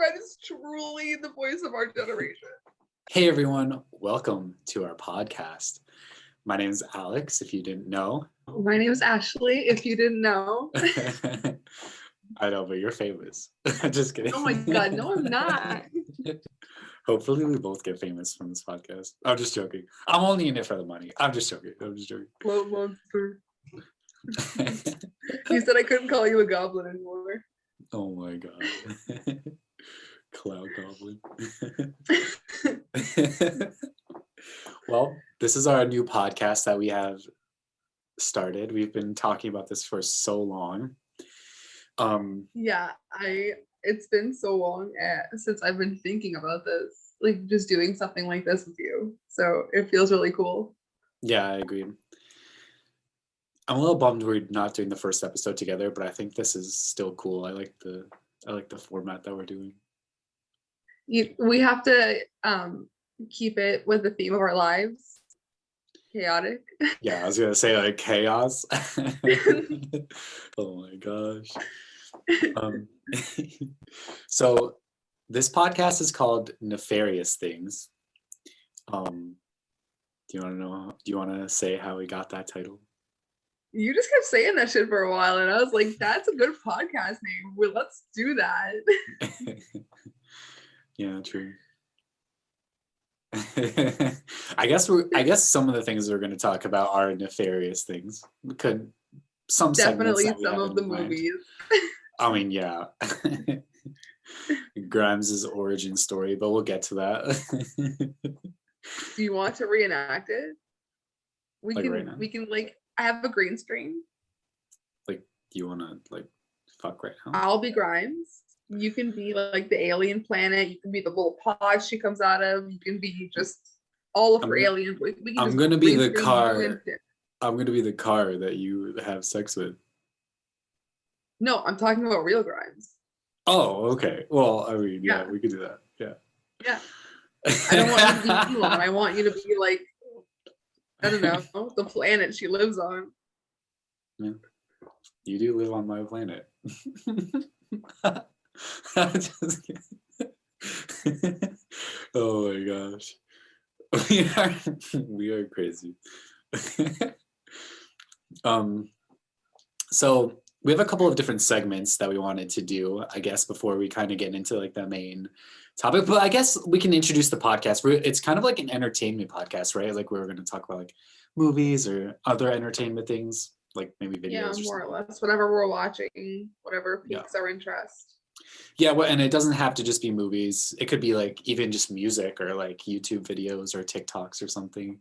Red is truly the voice of our generation. Hey everyone, welcome to our podcast. My name is Alex, if you didn't know. My name is Ashley, if you didn't know. I know, but you're famous. Just kidding. Oh my god, no I'm not. Hopefully we both get famous from this podcast. I'm just joking. I'm only in it for the money. I'm just joking. Love monster. You said I couldn't call you a goblin anymore. Oh my god. Cloud goblin. Well, this is our new podcast that we have started. We've been talking about this for so long. It's been so long since I've been thinking about this, like just doing something like this with you. So it feels really cool. Yeah, I agree. I'm a little bummed we're not doing the first episode together, but I think this is still cool. I like the format that we're doing. We have to keep it with the theme of our lives. Chaotic. Yeah, I was gonna say like chaos. Oh my gosh. So this podcast is called Nefarious Things. Do you want to say how we got that title? You just kept saying that shit for a while, and I was like, that's a good podcast name. Well, let's do that. Yeah, true. I guess some of the things we're going to talk about are nefarious things. We could definitely some of the movies. I mean, yeah. Grimes' origin story, but we'll get to that. Do you want to reenact it? We can I have a green screen. Like, do you want to fuck right now? I'll be Grimes. You can be like the alien planet. You can be the little pod she comes out of. You can be just all of her aliens. I'm gonna be the car. I'm gonna be the car that you have sex with. No, I'm talking about real Grimes. Oh, okay. Well, I mean, yeah, we could do that. Yeah. Yeah. I don't want you to be Elon. I want you to be like, I don't know, the planet she lives on. Yeah. You do live on my planet. Just kidding. Oh my gosh. We are crazy. So we have a couple of different segments that we wanted to do, I guess, before we kind of get into like the main topic. But I guess we can introduce the podcast. It's kind of like an entertainment podcast, right? Like we were going to talk about like movies or other entertainment things, like maybe videos. Yeah, more or less. Whatever we're watching, whatever piques our interest. Yeah, well, and it doesn't have to just be movies. It could be like even just music or like YouTube videos or TikToks or something,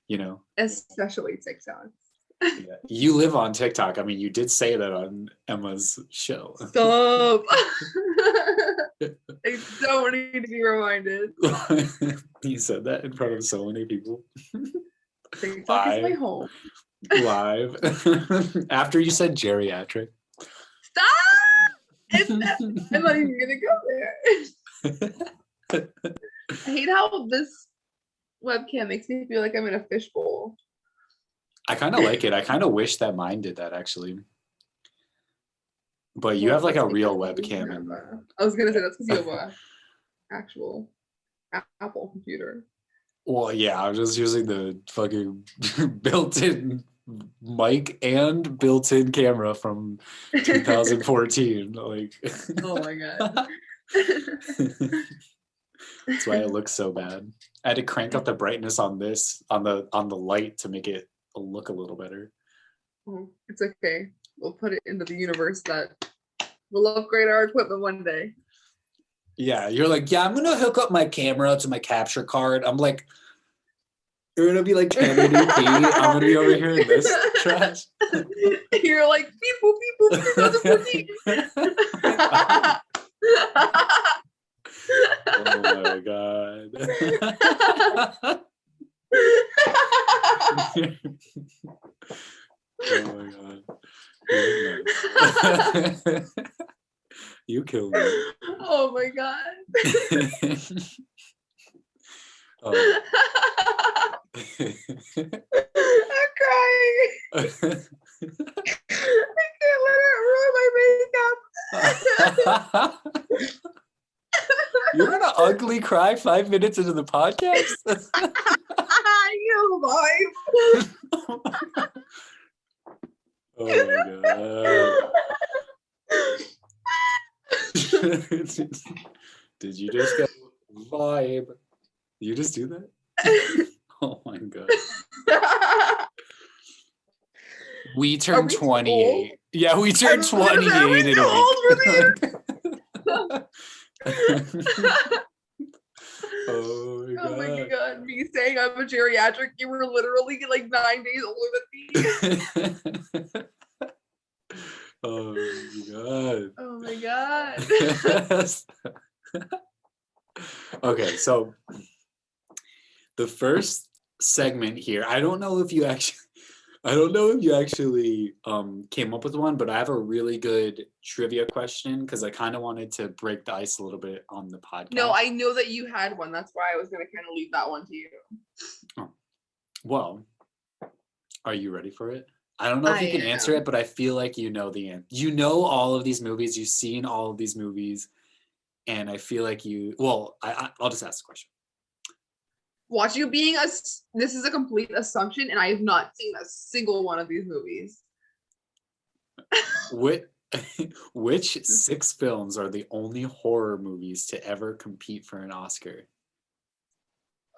you know. Especially TikToks. Yeah. You live on TikTok. I mean, you did say that on Emma's show. Stop. I don't need to be reminded. You said that in front of so many people. TikTok is my home. Live. After you said geriatric. Stop! I'm not even gonna go there. I hate how this webcam makes me feel like I'm in a fishbowl. I kind of like it. I kind of wish that mine did that actually. But you have like a real webcam. I was gonna say that's because you have an actual Apple computer. Well, yeah, I was just using the fucking built-in mic and built-in camera from 2014. Like, oh my god. That's why it looks so bad. I had to crank up the brightness on this on the light to make it look a little better. Oh, it's okay. We'll put it into the universe that we'll upgrade our equipment one day. Yeah, you're like, yeah, I'm gonna hook up my camera to my capture card. I'm like, you're gonna be like 1080p. I'm gonna be over here in this trash. You're like, beep boop, beep boop, 2014. Oh my god. Oh my god. Nice. You killed me. Oh my god. Oh. I'm crying. I can't let it ruin my makeup. You're gonna ugly cry 5 minutes into the podcast? You vibe. Oh my god. Did you just get vibe? Did you just do that? Oh my god. We turned 28. Yeah, we turned 28 in a week. Oh my god. Me saying I'm a geriatric, you were literally like 9 days older than me. Oh my god. Oh my god. Okay, so the first segment here, I don't know if you actually came up with one, but I have a really good trivia question because I kind of wanted to break the ice a little bit on the podcast. No, I know that you had one. That's why I was going to kind of leave that one to you. Oh. Well, are you ready for it? I don't know if you can answer it, but I feel like you know the answer. You know all of these movies. You've seen all of these movies. And I feel like I'll just ask the question. Watch you being this is a complete assumption, and I have not seen a single one of these movies. Which 6 films are the only horror movies to ever compete for an Oscar?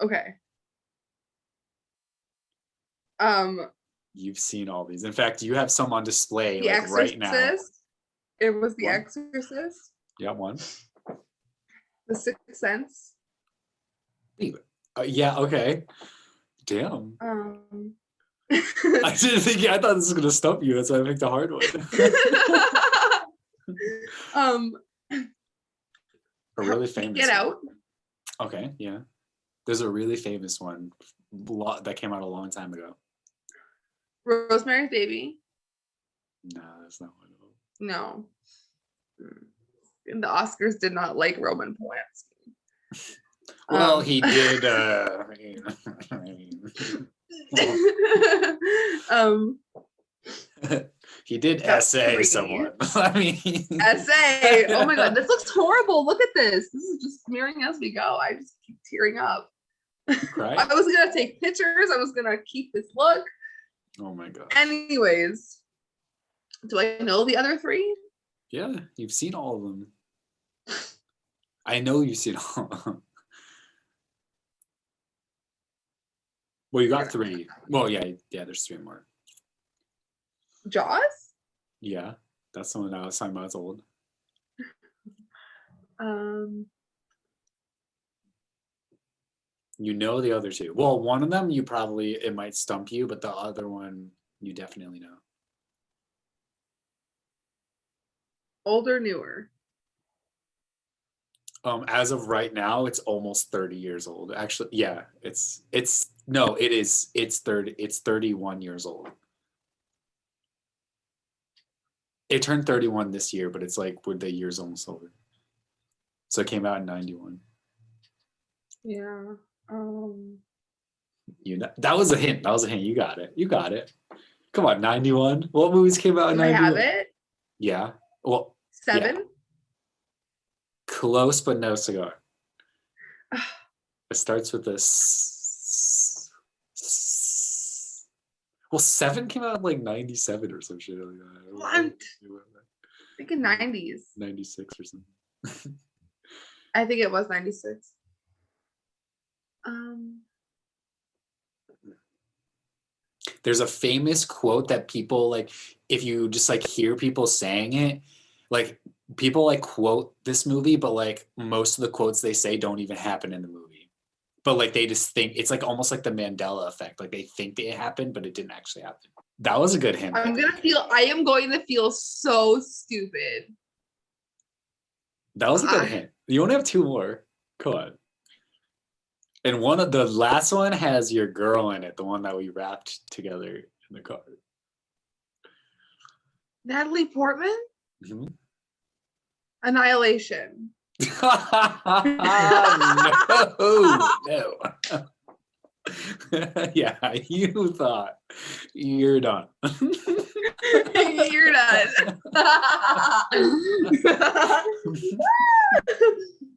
Okay. You've seen all these. In fact, you have some on display right now. It was The Exorcist. Yeah, one. The Sixth Sense. Yeah, okay. Damn. I thought this was gonna stump you. That's why I picked a hard one. A really famous Get Out. Okay, yeah. There's a really famous one that came out a long time ago. Rosemary's Baby. No, that's not one of them. No. The Oscars did not like Roman Polanski. Well, he did. He did essay someone. I mean, essay. Oh my god, this looks horrible. Look at this. This is just smearing as we go. I just keep tearing up. Right? I was gonna take pictures. I was gonna keep this look. Oh my god. Anyways, do I know the other 3? Yeah, you've seen all of them. I know you've seen all of them. Well, you got 3. Well, yeah, there's 3 more. Jaws? Yeah, that's the one I was talking about. It's old. You know the other 2. Well, one of them it might stump you, but the other one you definitely know. Older, newer? As of right now, it's almost 30 years old. Actually, yeah, it's 31 years old. It turned 31 this year, but it's like with the years almost over. So it came out in 91. Yeah. You know, that was a hint. You got it. Come on, 91. What movies came out in 91? I have it. Yeah. Well, 7. Yeah. Close, but no cigar. It starts with this. Well, 7 came out in like 97 or some shit like that. What? Thinking 90s. 96 or something. I think it was 96. There's a famous quote that people like, if you just like hear people saying it, like people like quote this movie, but like most of the quotes they say don't even happen in the movie. But like they just think it's like almost like the Mandela effect. Like they think it happened, but it didn't actually happen. That was a good hint. I am going to feel so stupid. That was a good hint. You only have 2 more. Come on. And one of the last one has your girl in it, the one that we wrapped together in the car. Natalie Portman? Mm-hmm. Annihilation. No. Yeah, you thought you're done. You're done.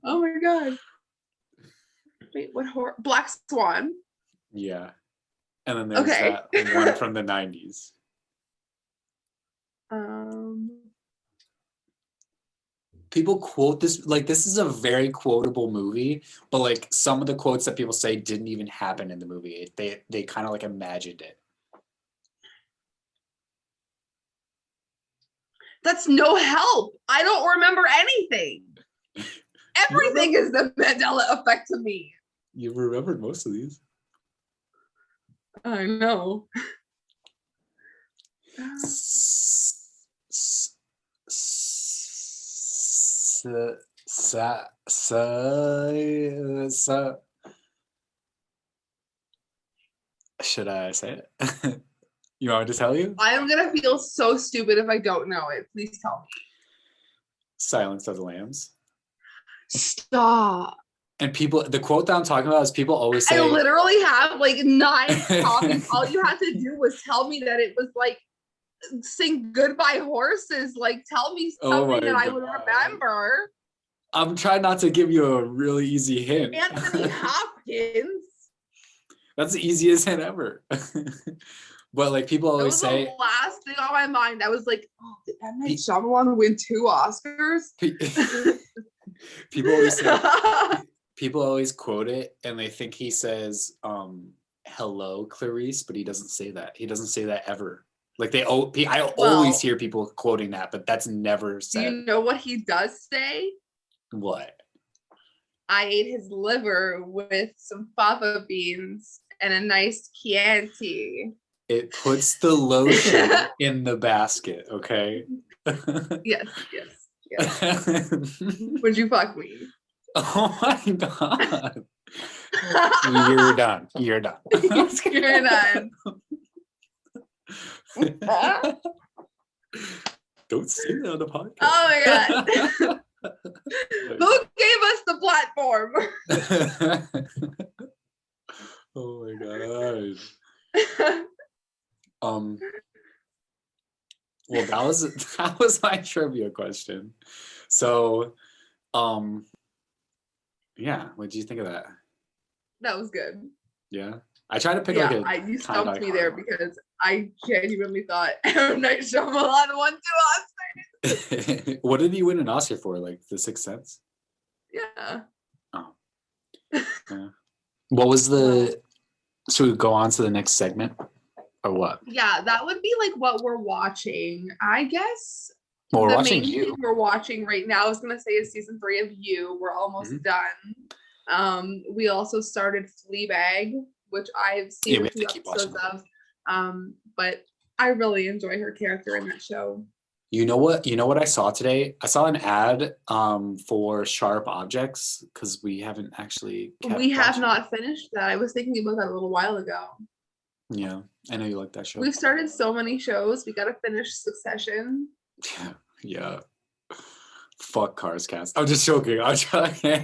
Oh my god. Wait, what horror? Black Swan. Yeah. And then there's Okay. that one from the 90s. People quote this, like, this is a very quotable movie, but like some of the quotes that people say didn't even happen in the movie. They kind of like imagined it. That's no help. I don't remember anything. Everything is the Mandela effect to me. You remembered most of these. I know. Should I say it? You want me to tell you? I'm gonna feel so stupid if I don't know it. Please tell me. Silence of the Lambs. Stop. And people, the quote that I'm talking about is people always say. I literally have like 9 copies. All you had to do was tell me that it was like sing Goodbye Horses. Like tell me something that I would remember. I'm trying not to give you a really easy hint. Anthony Hopkins. That's the easiest hint ever. But like people always say. That was the last thing on my mind. I was like, oh, did M. Night Shyamalan win 2 Oscars? People always say. People always quote it and they think he says, hello, Clarice, but he doesn't say that. He doesn't say that ever. Like I always hear people quoting that, but that's never said. Do you know what he does say? What? I ate his liver with some fava beans and a nice Chianti. It puts the lotion in the basket, okay? Yes. Would you fuck me? Oh my god. You're done. You're done. Don't say that on the podcast. Oh my god. Who gave us the platform? Oh my god. Well, that was my trivia question. So, yeah, what did you think of that? That was good. Yeah, I tried to pick you stumped me there because I genuinely thought M. Night Shyamalan won 2 Oscars. What did he win an Oscar for? Like The Sixth Sense? Yeah. Oh. Yeah. What was the? Should we go on to the next segment, or what? Yeah, that would be like what we're watching. I guess well, we're the watching main You. thing we're watching right now, I was gonna say, is season 3 of You. We're almost done. We also started Fleabag, which I've seen a few episodes of. But I really enjoy her character in that show. You know what I saw today? I saw an ad for Sharp Objects because we haven't actually have not finished that. I was thinking about that a little while ago. Yeah, I know you like that show. We've started so many shows. We gotta finish Succession. Yeah. Fuck Cars Cast. I'm just joking. I'm joking.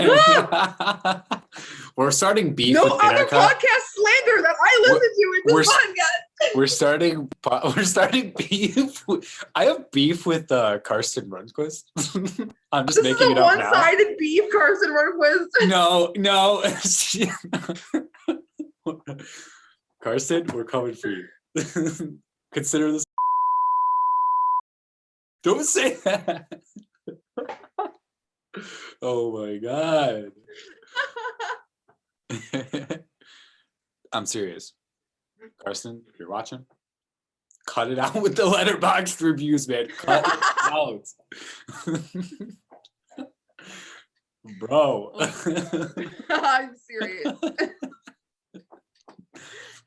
We're starting beef. No with other podcast slander that I listen to in this podcast. We're starting beef. I have beef with Karsten Rundquist. I'm just making it up now. This is a one-sided beef, Karsten Rundquist. No. Karsten, we're coming for you. Consider this. Don't say that. Oh my god. I'm serious. Karsten, if you're watching, cut it out with the Letterboxd reviews, man. Cut it out. Bro. I'm serious.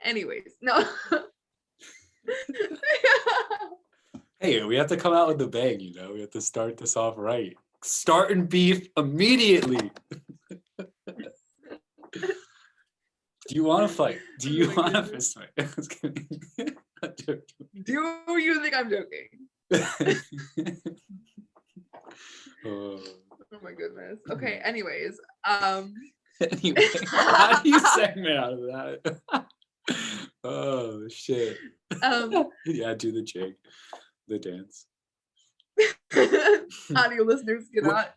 Anyways, no. Hey, we have to come out with the bang, you know? We have to start this off right. Starting beef immediately. Do you want to fight? Do you want to fist fight? I was kidding. I'm joking. Do you think I'm joking? Oh my goodness. Okay, anyways. Anyway, how do you segment out of that? Oh shit. Yeah, do the jig. The dance. Audio listeners cannot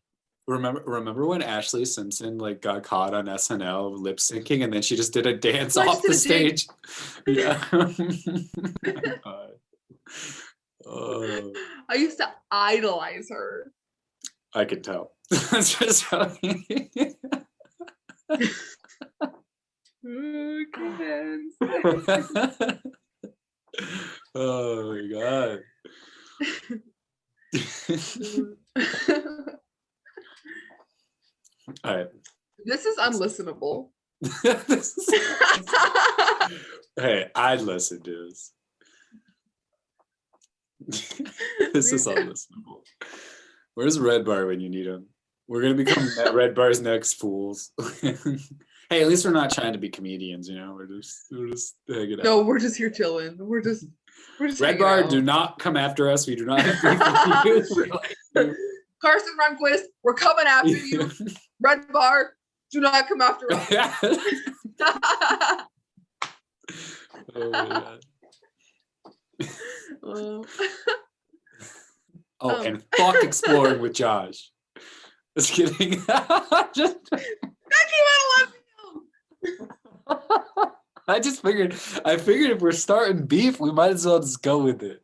Remember when Ashley Simpson like got caught on SNL lip syncing and then she just did a dance Like, off the just did a jig. stage? Yeah. Oh my God. Oh, I used to idolize her. I could tell. That's just funny. Oh my God. All right. This is unlistenable. Hey, I'd listen to this. This is unlistenable. Where's Red Bar when you need him? We're gonna become Red Bar's next fools. Hey, at least we're not trying to be comedians, you know. We're just hanging out. No, we're just here chilling. We're just Red Bar, do not come after us. We do not have beef with you. Carson Runquist, we're coming after you. Red Bar, do not come after us. Oh my God. And fuck exploring with Josh. Just kidding. Just I figured if we're starting beef, we might as well just go with it.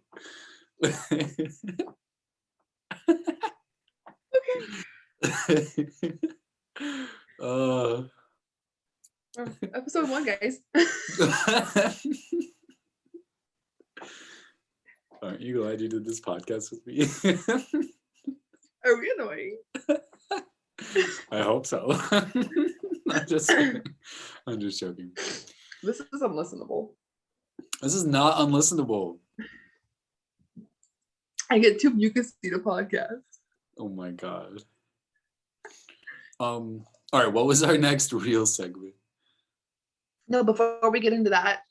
Okay. Episode 1, guys. Aren't you glad you did this podcast with me? Are we annoying? I hope so. I'm just joking. This is unlistenable. This is not unlistenable. I get too mucusy to podcast. Oh my God. All right, what was our next real segment? No, before we get into that,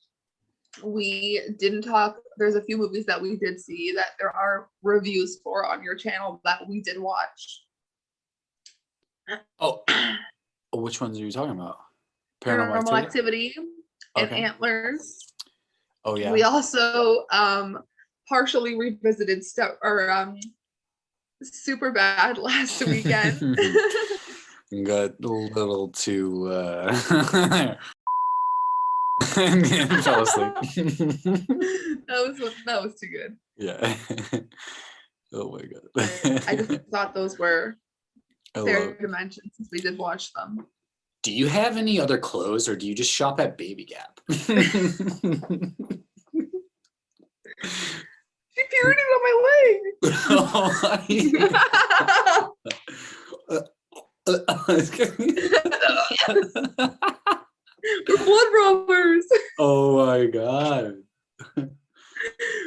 we didn't talk. There's a few movies that we did see that there are reviews for on your channel that we did watch. Oh, which ones are you talking about? Paranormal Activity and Okay. Antlers. Oh yeah. We also partially revisited Super Bad last weekend. Got a little too and fell asleep. That was too good. Yeah. Oh my God. I just thought those were fair to mention since we did watch them. Do you have any other clothes or do you just shop at Baby Gap? She peered it on my leg. We're blood robbers. Oh my God.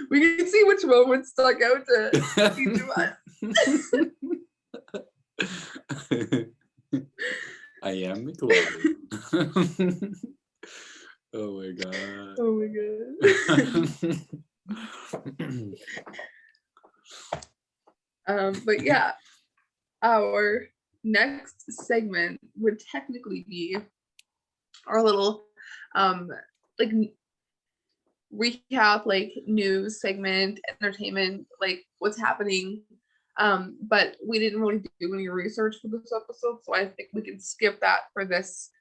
We can see which moment stuck out to each of us. I am the glove. Oh my God. Oh my God. But yeah, our next segment would technically be our little like recap, like news segment, entertainment, like what's happening. But we didn't really do any research for this episode, so I think we can skip that for this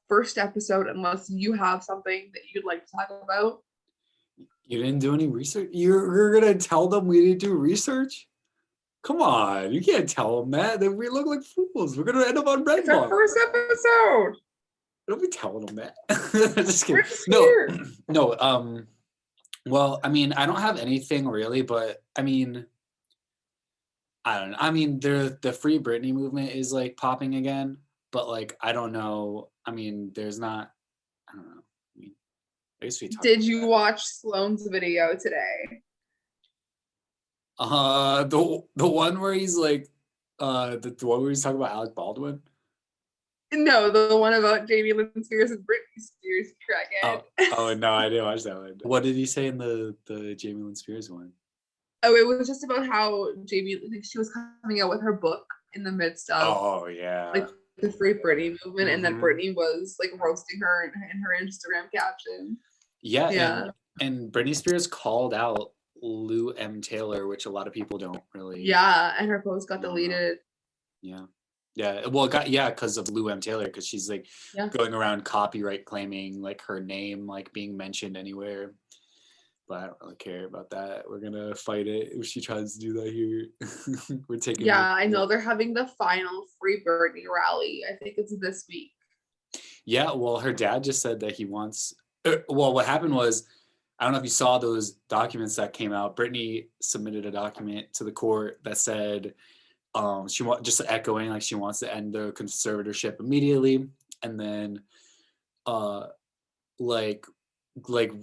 first episode unless you have something that you'd like to talk about. You didn't do any research? You're gonna tell them we didn't do research? Come on, you can't tell them that. Then we look like fools. We're gonna end up on Red It's our first episode. Don't be telling them that. Just We're kidding. just here. No. Well, I mean, I don't have anything really, but I mean, I don't know. I mean, the Free Britney movement is like popping again, but like I don't know. I mean, there's not. I don't know. I mean, I guess we talked. Did you watch Sloane's video today? The one where he's like, the one where he's talking about Alec Baldwin. No, the one about Jamie Lynn Spears and Britney Spears crackhead. Oh no, I didn't watch that one. What did he say in the Jamie Lynn Spears one? Oh, it was just about how she was coming out with her book in the midst of like the Free Britney movement, and then Britney was like roasting her in her Instagram caption. Yeah. And Britney Spears called out Lou M. Taylor, which a lot of people don't really. Yeah, and her post got deleted. Yeah. Yeah, well, because of Lou M. Taylor, because she's like going around copyright claiming like her name like being mentioned anywhere. But I don't really care about that. We're gonna fight it if she tries to do that here. We're taking. Yeah, I know they're having the final Free Britney rally. I think it's this week. Yeah, well, her dad just said that he wants. Well, what happened was, I don't know if you saw those documents that came out. Britney submitted a document to the court that said just echoing like she wants to end the conservatorship immediately, and then like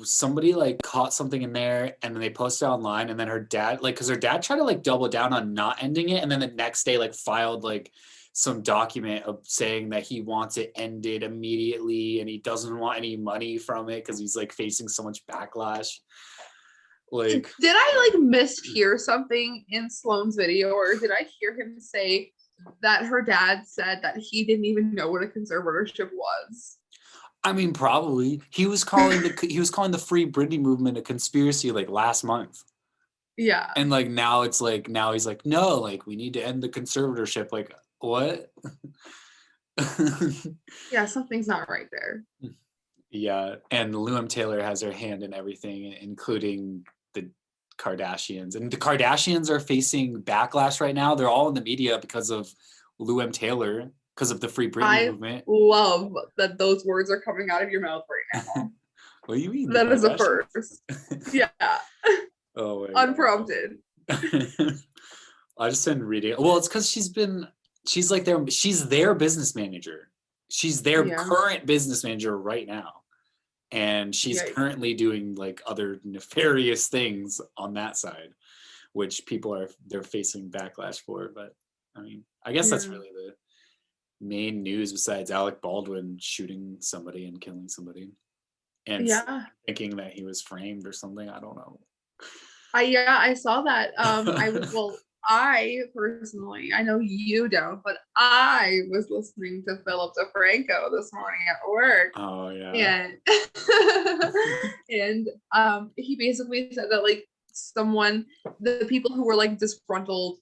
somebody like caught something in there, and then they posted it online, and then her dad because her dad tried to like double down on not ending it, and then the next day like filed like some document of saying that he wants it ended immediately and he doesn't want any money from it because he's like facing so much backlash. Like, did I like mishear something in Sloane's video, or did I hear him say that her dad said that he didn't even know what a conservatorship was? I mean, probably he was calling the Free Britney movement a conspiracy like last month. Yeah. And like now he's like no, like we need to end the conservatorship. Like what? Yeah, something's not right there. Yeah, and Lou M. Taylor has her hand in everything, including the Kardashians. And the Kardashians are facing backlash right now. They're all in the media because of Lou M. Taylor, because of the Free Britney movement. I love that those words are coming out of your mouth right now. What do you mean? That is a first. Yeah. Oh, unprompted. I just didn't read it. Well, it's because she's their business manager. She's their current business manager right now. And she's currently doing like other nefarious things on that side, which they're facing backlash for. But I mean, I guess that's really the main news besides Alec Baldwin shooting somebody and killing somebody and thinking that he was framed or something. I don't know. I saw that. I personally, I know you don't, but I was listening to Philip DeFranco this morning at work. Oh yeah. And he basically said that like the people who were like disgruntled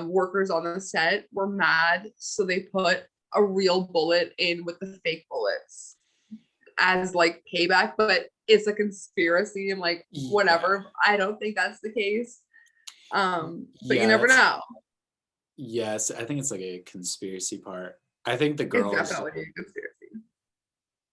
workers on the set were mad, so they put a real bullet in with the fake bullets as like payback, but it's a conspiracy and like whatever. I don't think that's the case. But you never know. Yes, I think it's like a conspiracy part. I think the girls. It's definitely a conspiracy.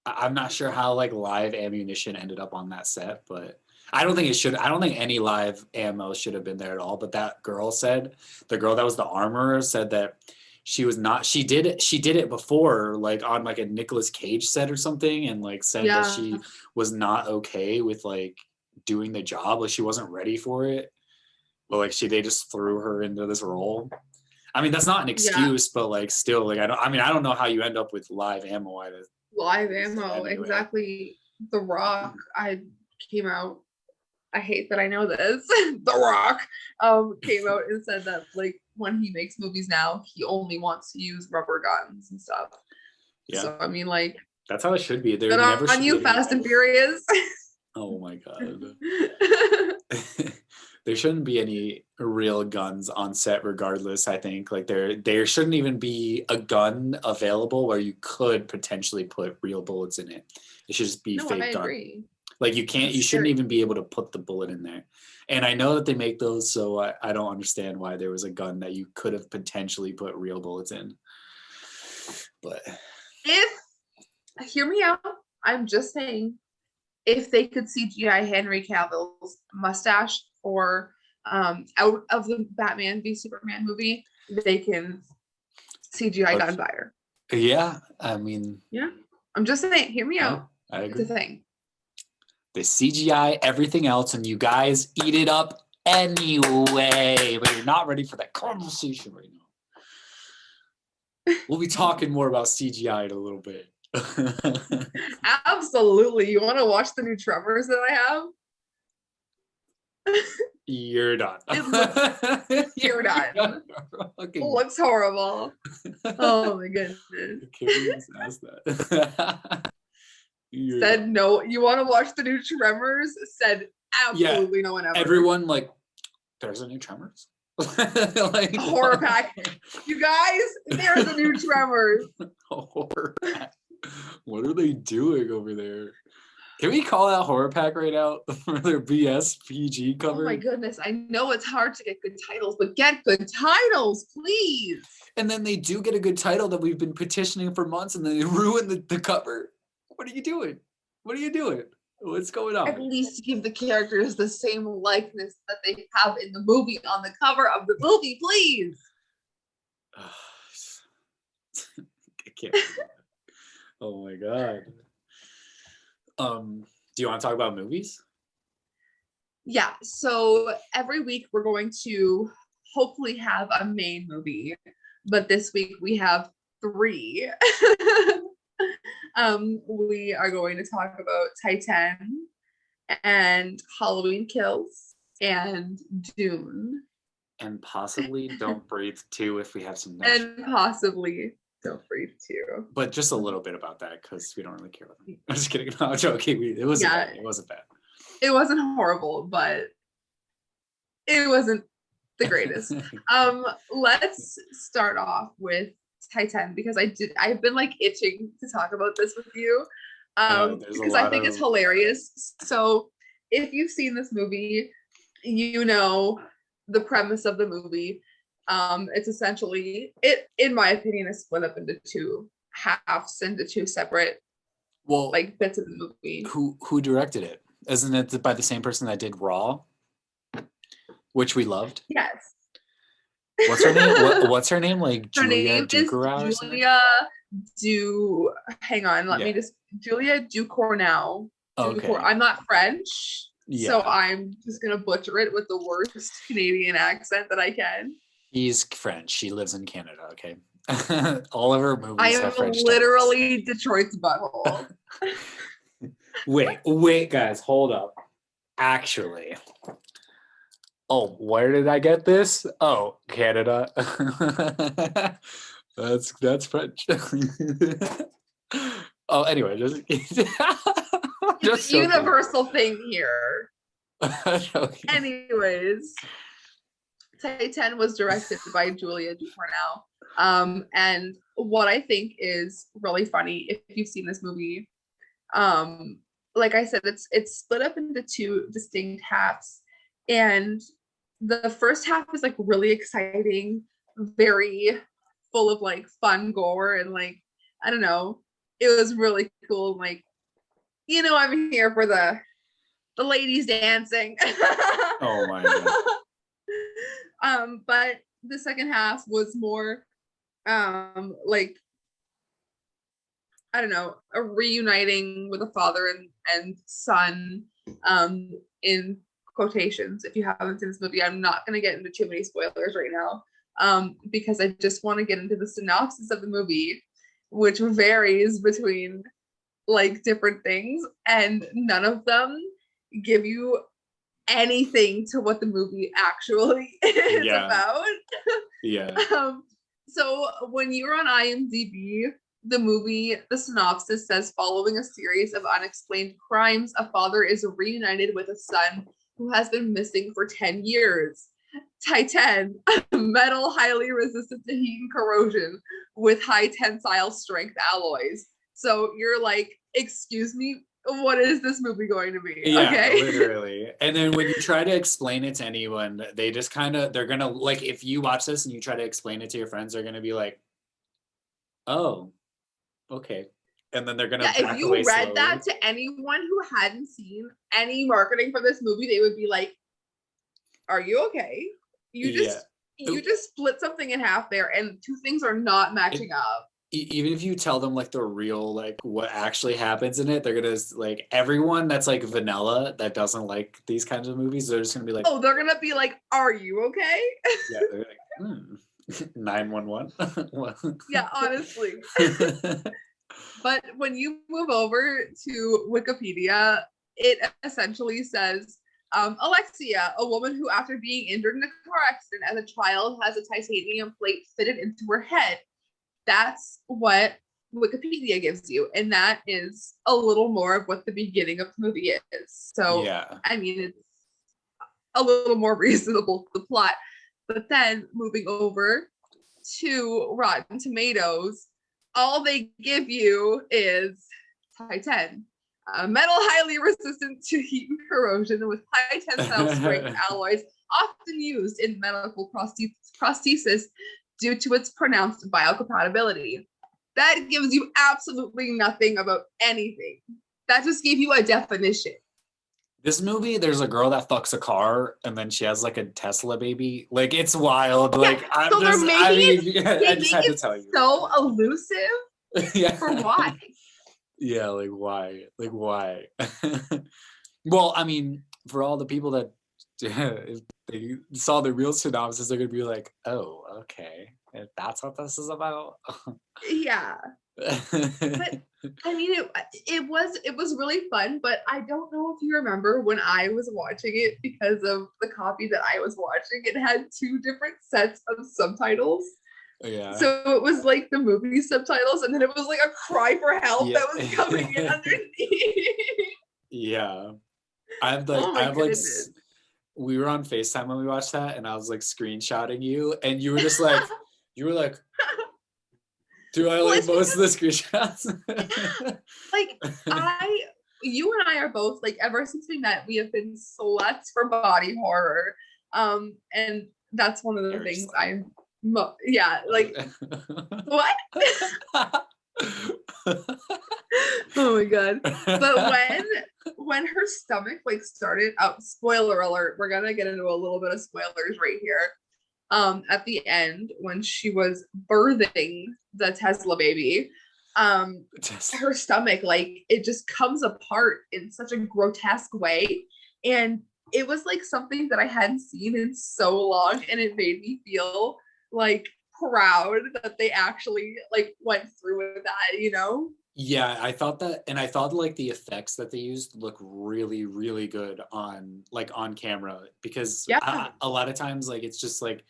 I'm not sure how like live ammunition ended up on that set, but I don't think it should. I don't think any live ammo should have been there at all. But that girl the girl that was the armorer said that she was not. She did it before, like on like a Nicolas Cage set or something, and like said that she was not okay with like doing the job. Like she wasn't ready for it. But like they just threw her into this role. I mean, that's not an excuse, but like still, like I don't know how you end up with live ammo. Live ammo, anyway. Exactly. The Rock, came out. I hate that I know this. The Rock came out and said that like when he makes movies now, he only wants to use rubber guns and stuff. Yeah. So I mean, like that's how it should be. There never on you, Fast and Furious. Oh my god. There shouldn't be any real guns on set regardless, I think. Like there shouldn't even be a gun available where you could potentially put real bullets in it. It should just be fake gun. Agree. Like you shouldn't even be able to put the bullet in there. And I know that they make those, so I don't understand why there was a gun that you could have potentially put real bullets in. But hear me out, I'm just saying, if they could CGI Henry Cavill's mustache or out of the Batman v Superman movie, they can CGI gunfire. Yeah, I mean. Yeah, I'm just saying. Hear me out. I agree. It's a thing. They CGI everything else, and you guys eat it up anyway. But you're not ready for that conversation right now. We'll be talking more about CGI in a little bit. Absolutely. You want to watch the new Tremors that I have? You're done. You're done. Okay. Looks horrible. Oh my goodness. Can't ask that. Said no. You want to watch the new Tremors? Said absolutely no one ever. Everyone like, there's a new Tremors? Like, horror pack. You guys, there's a new Tremors. Horror pack. What are they doing over there? Can we call out horror pack right now for their BS PG cover? Oh my goodness, I know it's hard to get good titles, but get good titles, please. And then they do get a good title that we've been petitioning for months, and then they ruin the cover. What are you doing? What are you doing? What's going on? At least give the characters the same likeness that they have in the movie on the cover of the movie, please. I can't. Oh my god. Do you want to talk about movies? Yeah, so every week we're going to hopefully have a main movie, but this week we have 3. We are going to talk about Titane and Halloween Kills and Dune. And possibly Don't Breathe 2 if we have some next. And possibly Don't Breathe 2. But just a little bit about that because we don't really care about them. I'm just kidding. No, I'm joking. It wasn't bad. It wasn't bad. It wasn't horrible, but it wasn't the greatest. Let's start off with Titane because I've been like itching to talk about this with you. Because I think it's hilarious. So if you've seen this movie, you know the premise of the movie. It's essentially, in my opinion, is split up into 2 halves, into 2 separate like bits of the movie. Who directed it? Isn't it by the same person that did Raw, which we loved? Yes. What's her name? What's her name? Like her name is Julia Julia Ducournau. Okay. I'm not French, so I'm just gonna butcher it with the worst Canadian accent that I can. She's French. She lives in Canada. Okay. All of her movies have French. I am literally Detroit's butthole. Wait, guys, hold up. Actually, where did I get this? Oh, Canada. That's French. Anyway, just universal thing here. Okay. Anyways, Titane was directed by Julia Ducournau. And what I think is really funny, if you've seen this movie, like I said, it's split up into 2 distinct halves, and the first half is like really exciting, very full of like fun gore, and like I don't know, it was really cool. Like, I'm here for the ladies dancing. Oh my god. But the second half was more like I don't know, a reuniting with a father and son, in quotations. If you haven't seen this movie, I'm not going to get into too many spoilers right now, because I just want to get into the synopsis of the movie, which varies between like different things, and none of them give you anything to what the movie actually is about. Yeah. So when you're on IMDb, the synopsis says, following a series of unexplained crimes, a father is reunited with a son who has been missing for 10 years. Titane, metal highly resistant to heat and corrosion with high tensile strength alloys. So you're like, excuse me, what is this movie going to be? Yeah, okay? Literally. And then when you try to explain it to anyone, they just they're gonna, like, if you watch this and you try to explain it to your friends, they're gonna be like, oh, okay. And then they're gonna if you read that to anyone who hadn't seen any marketing for this movie, they would be like, are you okay? You just split something in half there, and 2 things are not matching up. Even if you tell them like the real, like what actually happens in it, they're gonna, like, everyone that's like vanilla that doesn't like these kinds of movies, they're just gonna be like, oh, they're gonna be like, are you okay? Yeah, they're like 911. Yeah, honestly. But when you move over to Wikipedia, it essentially says, Alexia, a woman who, after being injured in a car accident as a child, has a titanium plate fitted into her head. That's what Wikipedia gives you. And that is a little more of what the beginning of the movie is. So, yeah. I mean, it's a little more reasonable, the plot. But then moving over to Rotten Tomatoes, all they give you is Titane. Metal highly resistant to heat and corrosion with high tensile strength alloys often used in medical prosthesis due to its pronounced biocompatibility. That gives you absolutely nothing about anything. That just gave you a definition. This movie, there's a girl that fucks a car and then she has like a Tesla baby. Like, it's wild. Yeah, like, I just had to tell you. So elusive. Yeah. For why? Yeah, like why? Like why? Well, I mean, for all the people that if they saw the real synopsis, they're gonna be like, "Oh, okay, if that's what this is about." Yeah. But I mean, it was really fun. But I don't know if you remember when I was watching it, because of the copy that I was watching, it had 2 different sets of subtitles. Yeah. So it was like the movie subtitles, and then it was like a cry for help that was coming in underneath. Yeah. I've like we were on FaceTime when we watched that, and I was like screenshotting you, and you were just like you were like, do I like most of the screenshots? Like you and I are both, like, ever since we met, we have been sluts for body horror. And that's one of the things like what? Oh my god. But when her stomach like started out, spoiler alert, we're gonna get into a little bit of spoilers right here. At the end, when she was birthing the Tesla baby, her stomach, like, it just comes apart in such a grotesque way, and it was like something that I hadn't seen in so long, and it made me feel like proud that they actually like went through with that, you know? Yeah, I thought that, and I thought like the effects that they used look really, really good on camera, because a lot of times like it's just like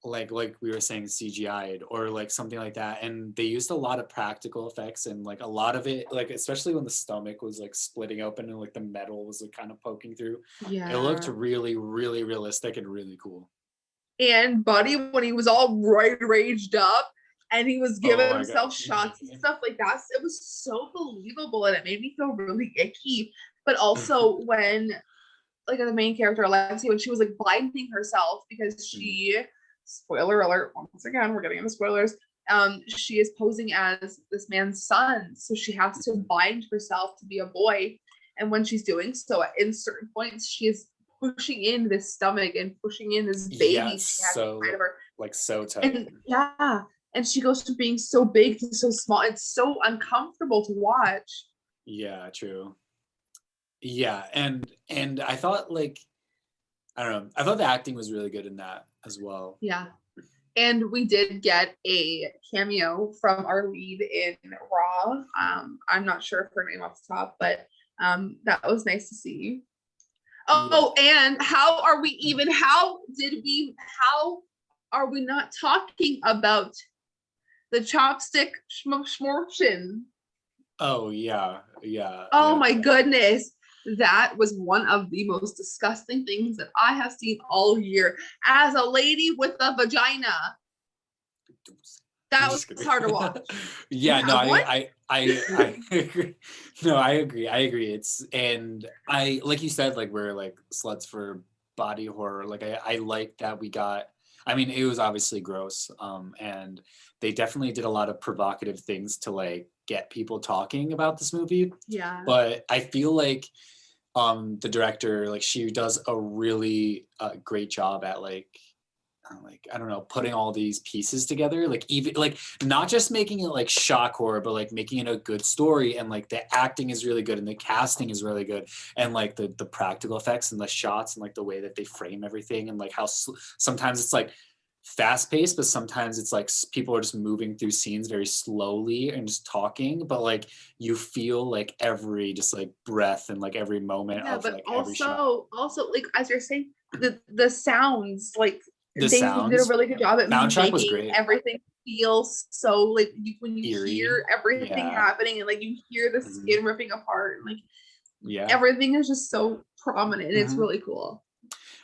we were saying, CGI'd or like something like that, and they used a lot of practical effects, and like a lot of it, like especially when the stomach was like splitting open and like the metal was like kind of poking through. Yeah, it looked really, really realistic and really cool. And Buddy, when he was all raged up and he was giving himself shots and stuff like that, it was so believable, and it made me feel really icky. But also when, like, the main character Alexia, when she was like blinding herself because she, spoiler alert, once again, we're getting into spoilers, she is posing as this man's son, so she has to bind herself to be a boy. And when she's doing so, in certain points, she is pushing in this stomach and pushing in this baby. Yeah, so like so tight. And and she goes from being so big to so small. It's so uncomfortable to watch. Yeah, true. Yeah, and I thought, like, I don't know, I thought the acting was really good in that as well. Yeah. And we did get a cameo from our lead in Raw. I'm not sure of her name off the top, but that was nice to see. Oh, yeah. And how are we not talking about the chopstick schmortion? Oh, yeah. Oh, my goodness. That was one of the most disgusting things that I have seen all year. As a lady with a vagina, that was hard to watch. Yeah, no, I agree. No, I agree. It's, and I, like you said, like, we're like sluts for body horror. Like, I like that we got, I mean, it was obviously gross, and they definitely did a lot of provocative things to like get people talking about this movie. Yeah. But I feel like the director, like, she does a really great job at like I don't know, putting all these pieces together, like, even like not just making it like shock horror, but like making it a good story, and like the acting is really good and the casting is really good, and like the practical effects and the shots and like the way that they frame everything, and like how sometimes it's like fast paced, but sometimes it's like people are just moving through scenes very slowly and just talking, but like you feel like every just like breath and like every moment of like every shot. Also, like, as you're saying, the sounds, like, they did a really good job at making everything feel so like when you eerie. Hear everything happening, and like you hear the skin ripping apart, and like everything is just so prominent, and it's really cool.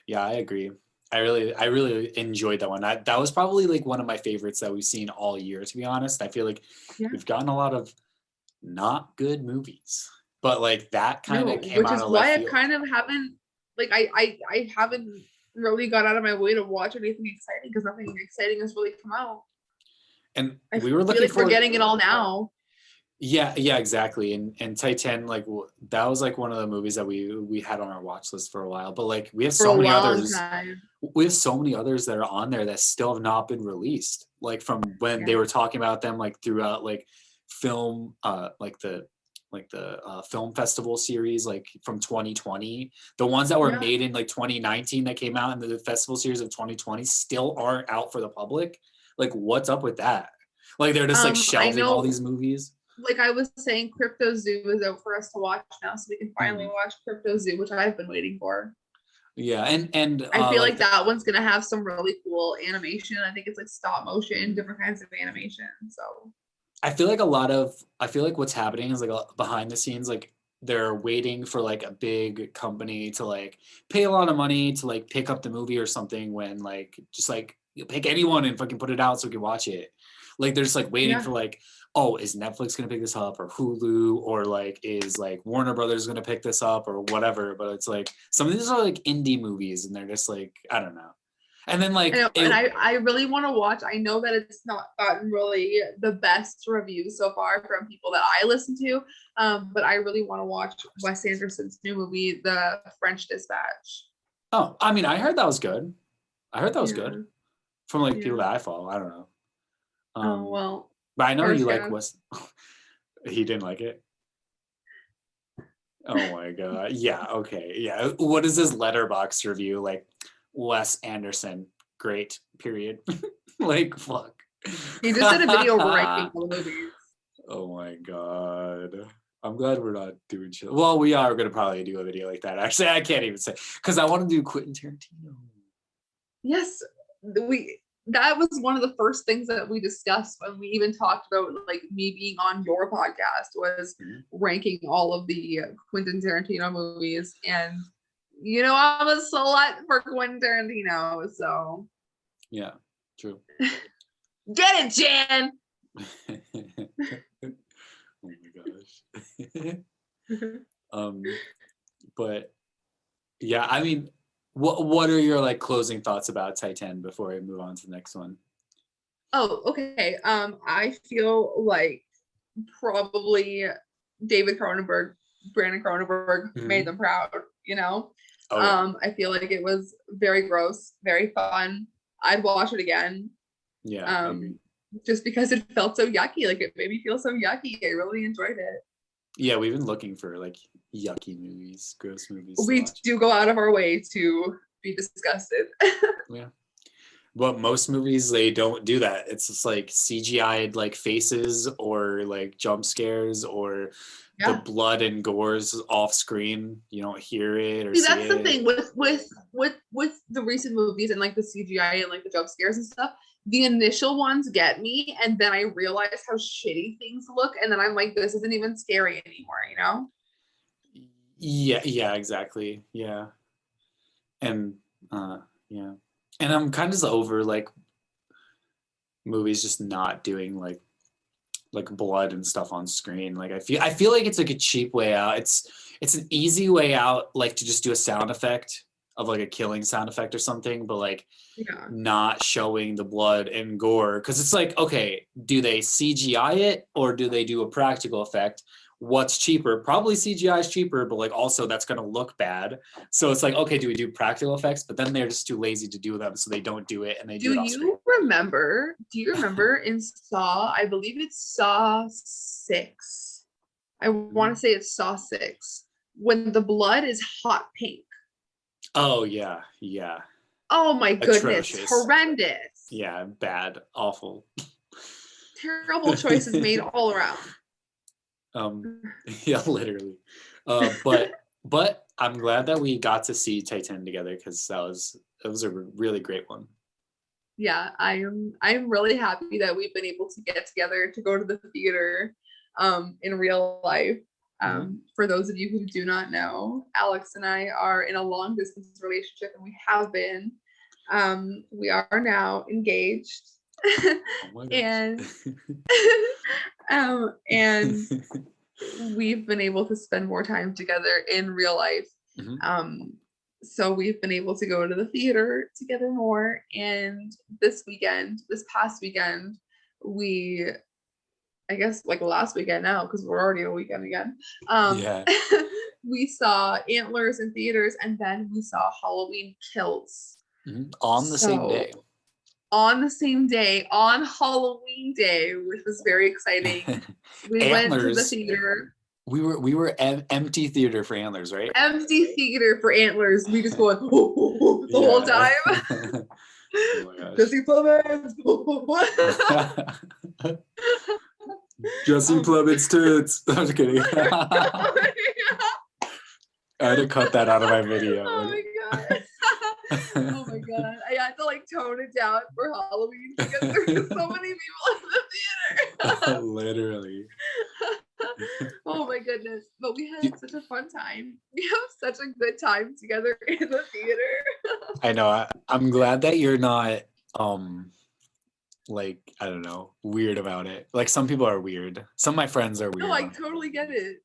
Yeah, I agree. I really enjoyed that one. That was probably like one of my favorites that we've seen all year, to be honest. I feel like we've gotten a lot of not good movies, but like that kind of came which out is of why left I field. kind of haven't, like, I haven't really got out of my way to watch anything exciting, because nothing exciting has really come out. And I we were feel looking like we're getting it all now. Yeah, exactly. And Titane, like that was like one of the movies that we had on our watch list for a while. But like we have so many others. We have so many others that are on there that still have not been released. Like from when they were talking about them, like throughout like film, like the film festival series, like from 2020. The ones that were made in like 2019 that came out in the festival series of 2020 still aren't out for the public. Like, what's up with that? Like they're just like shelving all these movies. Like I was saying, Crypto Zoo is out for us to watch now, so we can finally watch Crypto Zoo, which I've been waiting for. Yeah, and I feel like that one's gonna have some really cool animation. I think it's like stop motion, different kinds of animation. So I feel like what's happening is like behind the scenes, like they're waiting for like a big company to like pay a lot of money to like pick up the movie or something, when like just like you pick anyone and fucking put it out so we can watch it. Like they're just like waiting for like, oh, is Netflix gonna pick this up, or Hulu, or like is like Warner Brothers gonna pick this up or whatever. But it's like some of these are like indie movies and they're just like, I don't know. And then like I really want to watch. I know that it's not gotten really the best reviews so far from people that I listen to, but I really want to watch Wes Anderson's new movie, The French Dispatch. Oh, I mean, I heard that was good. Good from like people that I follow. I don't know. Oh well. But I know you like Wes. He didn't like it. Oh my god. Yeah. Okay. Yeah. What is his Letterboxd review like? Wes Anderson, great. Period. Like fuck. He just did a video ranking all the movies. Oh my god. I'm glad we're not doing shit. Well, we are gonna probably do a video like that. Actually, I can't even say, because I want to do Quentin Tarantino. Yes, that was one of the first things that we discussed when we even talked about like me being on your podcast, was ranking all of the Quentin Tarantino movies. And you know, I'm a slut for Quentin Tarantino, so yeah, true. Get it, Jan. Oh my gosh. But yeah, I mean, what are your like closing thoughts about Titane before we move on to the next one? Oh, okay. I feel like probably David Cronenberg, Brandon Cronenberg made them proud, you know? I feel like it was very gross, very fun. I'd watch it again. Yeah. Just because it felt so yucky. Like it made me feel so yucky. I really enjoyed it. Yeah, we've been looking for like yucky movies, gross movies. We do go out of our way to be disgusted. Yeah. But most movies, they don't do that. It's just like CGI'd like faces or like jump scares, or the blood and gore's off screen. You don't hear it or see that's it. The thing with the recent movies and like the CGI and like the jump scares and stuff. The initial ones get me, and then I realize how shitty things look, and then I'm like, this isn't even scary anymore, you know? Yeah, exactly. Yeah. And yeah. And I'm kind of just over like movies just not doing like blood and stuff on screen. Like I feel like it's like a cheap way out. It's an easy way out, like to just do a sound effect of like a killing sound effect or something, but like not showing the blood and gore, because it's like, okay, do they CGI it or do they do a practical effect? What's cheaper? Probably CGI is cheaper, but like also that's going to look bad. So it's like, okay, do we do practical effects? But then they're just too lazy to do them, so they don't do it, and they do it off screen. Do you remember in Saw, I believe it's Saw 6. I want to say it's Saw 6, when the blood is hot pink. Oh yeah. Oh my goodness, horrendous. Yeah, bad, awful. Terrible choices made all around. Yeah, literally. But I'm glad that we got to see Titane together, because it was a really great one. Yeah, I'm really happy that we've been able to get together to go to the theater in real life. For those of you who do not know, Alex and I are in a long distance relationship, and we have been We are now engaged. Oh and we've been able to spend more time together in real life. So we've been able to go to the theater together more. And this past weekend, I guess like last weekend now, because we're already in a weekend again. We saw Antlers in theaters, and then we saw Halloween Kills on the same day. On the same day, on Halloween Day, which was very exciting. We went to the theater. We were empty theater for Antlers, right? Empty theater for Antlers. We just going the whole time. Oh my gosh. Jesse Plemons. Jesse Plemons tits. I'm just kidding. I had to cut that out of my video. Oh my god. Oh my god. I had to like tone it down for Halloween because there were so many people in the theater. Literally. Oh my goodness. But we had such a fun time. We have such a good time together in the theater. I know. I'm glad that you're not like, I don't know, weird about it. Like some people are weird. Some of my friends are weird. No, I totally get it.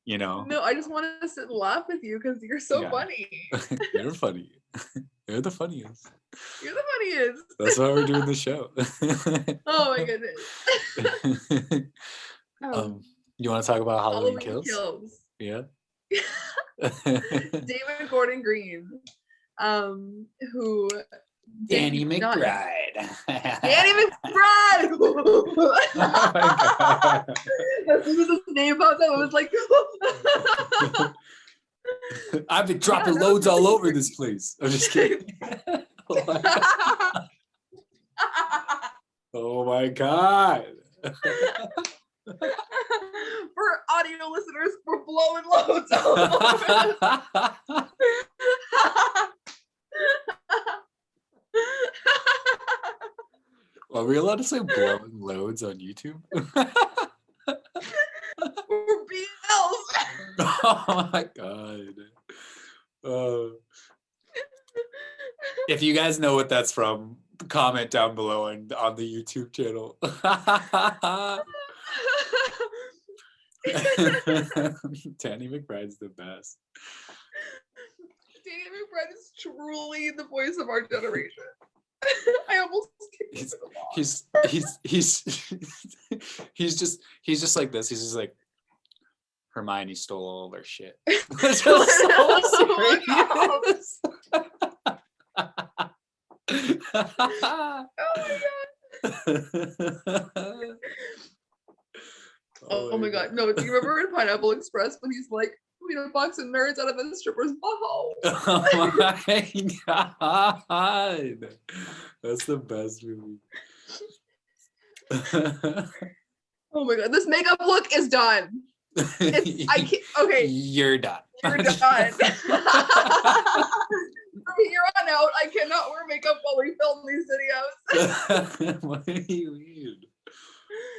You know? No, I just want to sit and laugh with you because you're so funny. You're funny. You're the funniest. You're the funniest. That's why we're doing the show. Oh my goodness. You want to talk about Halloween Kills? Yeah. David Gordon Green, who Danny McBride. Danny McBride. Oh my god! As soon as his name popped up, I was like, I've been dropping loads all over this place. I'm just kidding. Oh my god. For audio listeners, we're blowing loads all over. Are we allowed to say blowing loads on YouTube? We're BLs. Oh my god. If you guys know what that's from, comment down below and on the YouTube channel. Danny McBride's the best. Danny McBride is truly the voice of our generation. I almost he's just like this. He's just like, Hermione stole all their shit. It's so serious. Oh my god. No, do you remember in Pineapple Express when he's like, we had a box of nerds out of a stripper's butthole? Oh my god. That's the best movie. Oh my god. This makeup look is done. Okay. You're done. You're done. From here on out, I cannot wear makeup while we film these videos. What do you mean?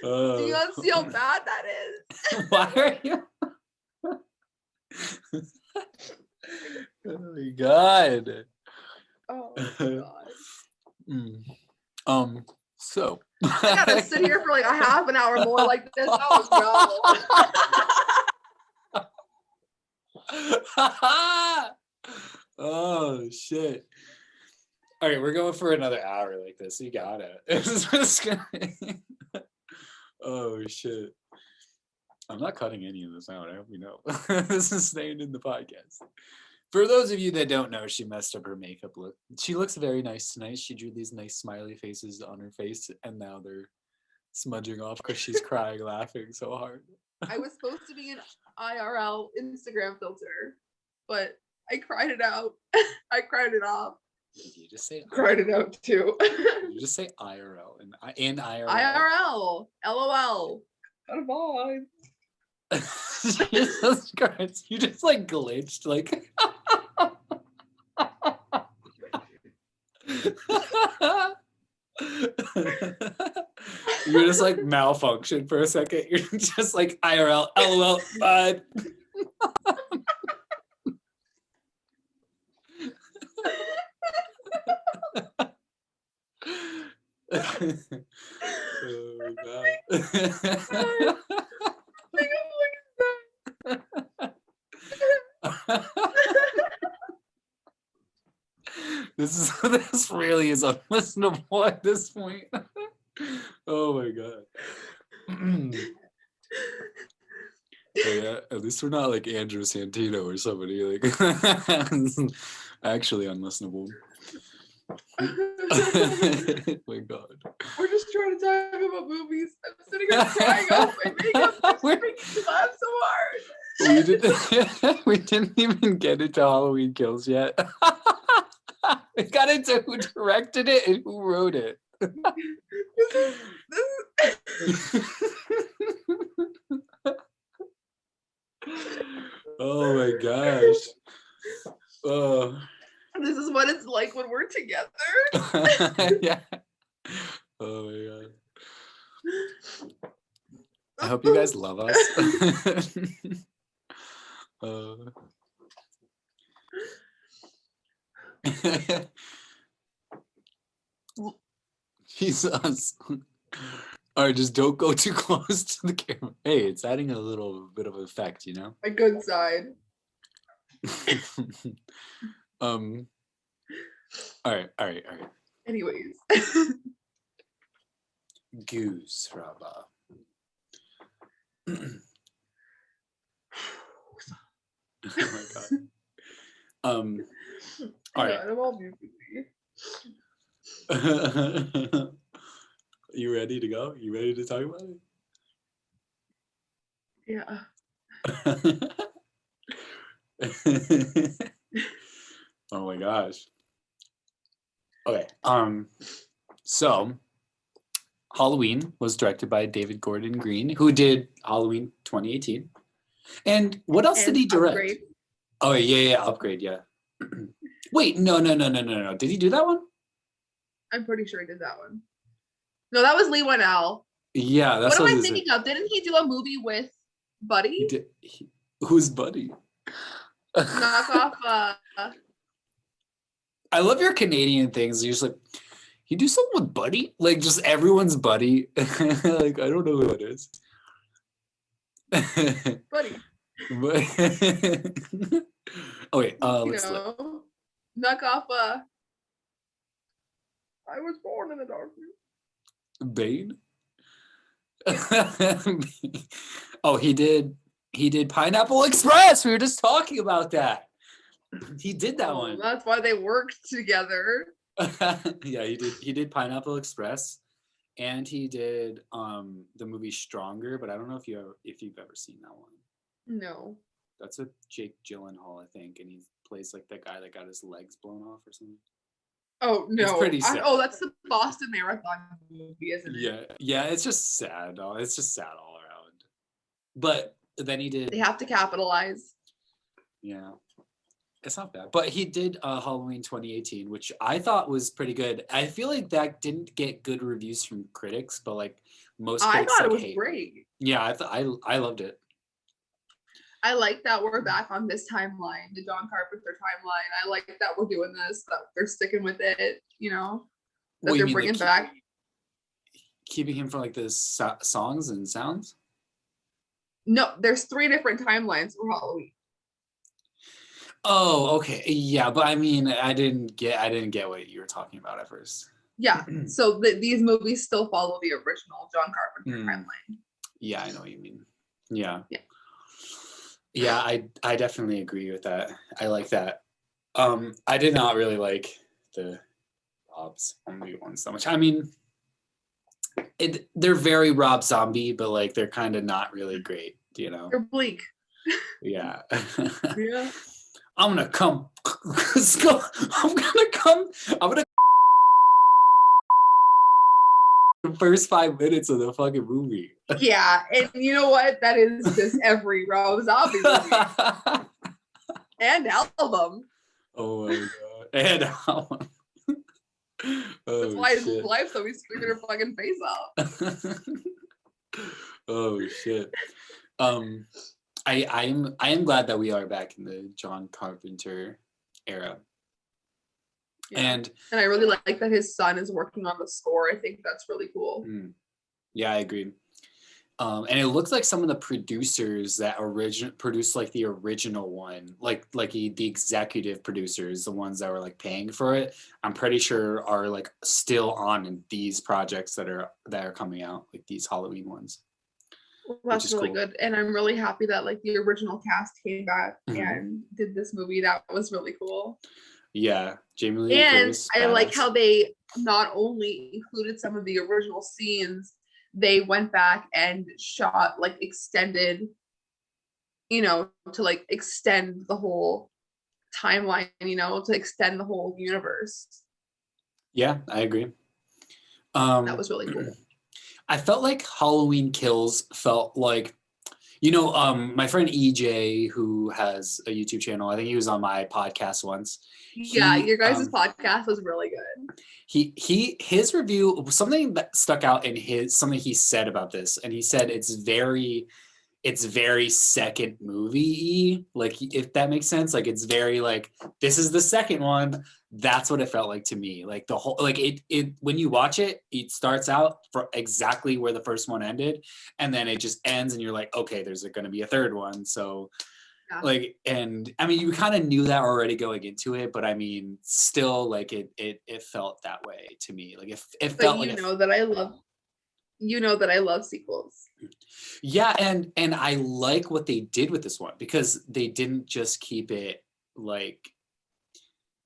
Do you not see how bad that is? Why are you? Oh my god. Oh my god. So I gotta sit here for like a half an hour more like this. Oh no. Oh shit. All right, we're going for another hour like this. You got it. Oh shit. I'm not cutting any of this out. I hope you know. This is staying in the podcast. For those of you that don't know, she messed up her makeup look. She looks very nice tonight. She drew these nice smiley faces on her face, and now they're smudging off because she's crying, laughing so hard. I was supposed to be an IRL Instagram filter, but I cried it out. I cried it off. You just say cried it out too. You just say IRL and IRL. IRL. LOL. Come on. Jesus Christ. You just like glitched like you're just like malfunctioned for a second. You're just like IRL, LOL, bud. This really is unlistenable at this point. Oh my god. Oh yeah, at least we're not like Andrew Santino or somebody like actually unlistenable. My god. We're just trying to talk about movies. I'm sitting here crying off my makeup. It's making me laugh so hard. We didn't even get into Halloween Kills yet. We got into who directed it and who wrote it. Oh my gosh. Oh. This is what it's like when we're together. Yeah. Oh my god. I hope you guys love us. Jesus. All right, just don't go too close to the camera. Hey, it's adding a little bit of effect, you know? My good side. All right. Anyways. Goose Rabba. Oh my god. All right. I'm all busy. You ready to go? You ready to talk about it? Yeah. Oh my gosh. Okay. So Halloween was directed by David Gordon Green, who did Halloween 2018. And what else did he direct? Upgrade. Oh yeah, Upgrade, yeah. Wait, no. Did he do that one? I'm pretty sure he did that one. No, that was Lee Winnell. Yeah, that's what am I thinking of? Didn't he do a movie with Buddy? Who's Buddy? Knock off. I love your Canadian things. You're just like, you do something with Buddy? Like, just everyone's Buddy. Like, I don't know who it is. Buddy. Oh wait, let's look. Knock off. I was born in the darkness. Bane. Oh, he did Pineapple Express. We were just talking about that. He did that one. That's why they worked together. Yeah, he did Pineapple Express, and he did the movie Stronger, but I don't know if you've ever seen that one. No. That's with Jake Gyllenhaal, I think, and he plays like the guy that got his legs blown off or something. Oh no! It's pretty sad. That's the Boston Marathon movie, isn't it? Yeah. It's just sad. It's just sad all around. But then he did. They have to capitalize. Yeah, it's not bad. But he did Halloween 2018, which I thought was pretty good. I feel like that didn't get good reviews from critics, but like most critics, I thought it was great. Yeah, I loved it. I like that we're back on this timeline, the John Carpenter timeline. I like that we're doing this, that they're sticking with it, that they're bringing back. Keeping him from like the songs and sounds? No, there's 3 different timelines for Halloween. Oh, okay. Yeah, but I mean, I didn't get what you were talking about at first. Yeah, so these movies still follow the original John Carpenter timeline. Yeah, I know what you mean. Yeah. Yeah, I definitely agree with that. I like that. I did not really like the Rob Zombie one so much. I mean, they're very Rob Zombie, but like they're kind of not really great, you know. They're bleak. Yeah. Yeah. I'm gonna the first 5 minutes of the fucking movie. Yeah, and you know what? That is just every Rob Zombie movie. And album. Oh my god. And album. That's why his life, so he's screaming her fucking face off. Oh shit. I am glad that we are back in the John Carpenter era. Yeah. And I really like that his son is working on the score. I think that's really cool. Yeah, I agree. And it looks like some of the producers that produced like the original one, like the executive producers, the ones that were like paying for it, I'm pretty sure are like still on in these projects that are coming out, like these Halloween ones. Well, that's really cool. Good. And I'm really happy that like the original cast came back and did this movie. That was really cool. Yeah, Jamie Lee Curtis. And I like how they not only included some of the original scenes, they went back and shot like extended, to like extend the whole timeline, to extend the whole universe. Yeah, I agree. That was really cool. I felt like Halloween Kills felt like, my friend EJ, who has a YouTube channel, I think he was on my podcast once. Yeah, your guys' podcast was really good. His review, something that stuck out in something he said about this, and he said it's very second movie-y, like, if that makes sense. Like, it's very like, this is the second one. That's what it felt like to me. Like the whole, like it when you watch it, it starts out for exactly where the first one ended, and then it just ends and you're like, okay, there's going to be a third one. So yeah. Like, and I mean, you kind of knew that already going into it, but I mean, still, like it felt that way to me. Like it felt like that I love sequels. Yeah, and I like what they did with this one, because they didn't just keep it like,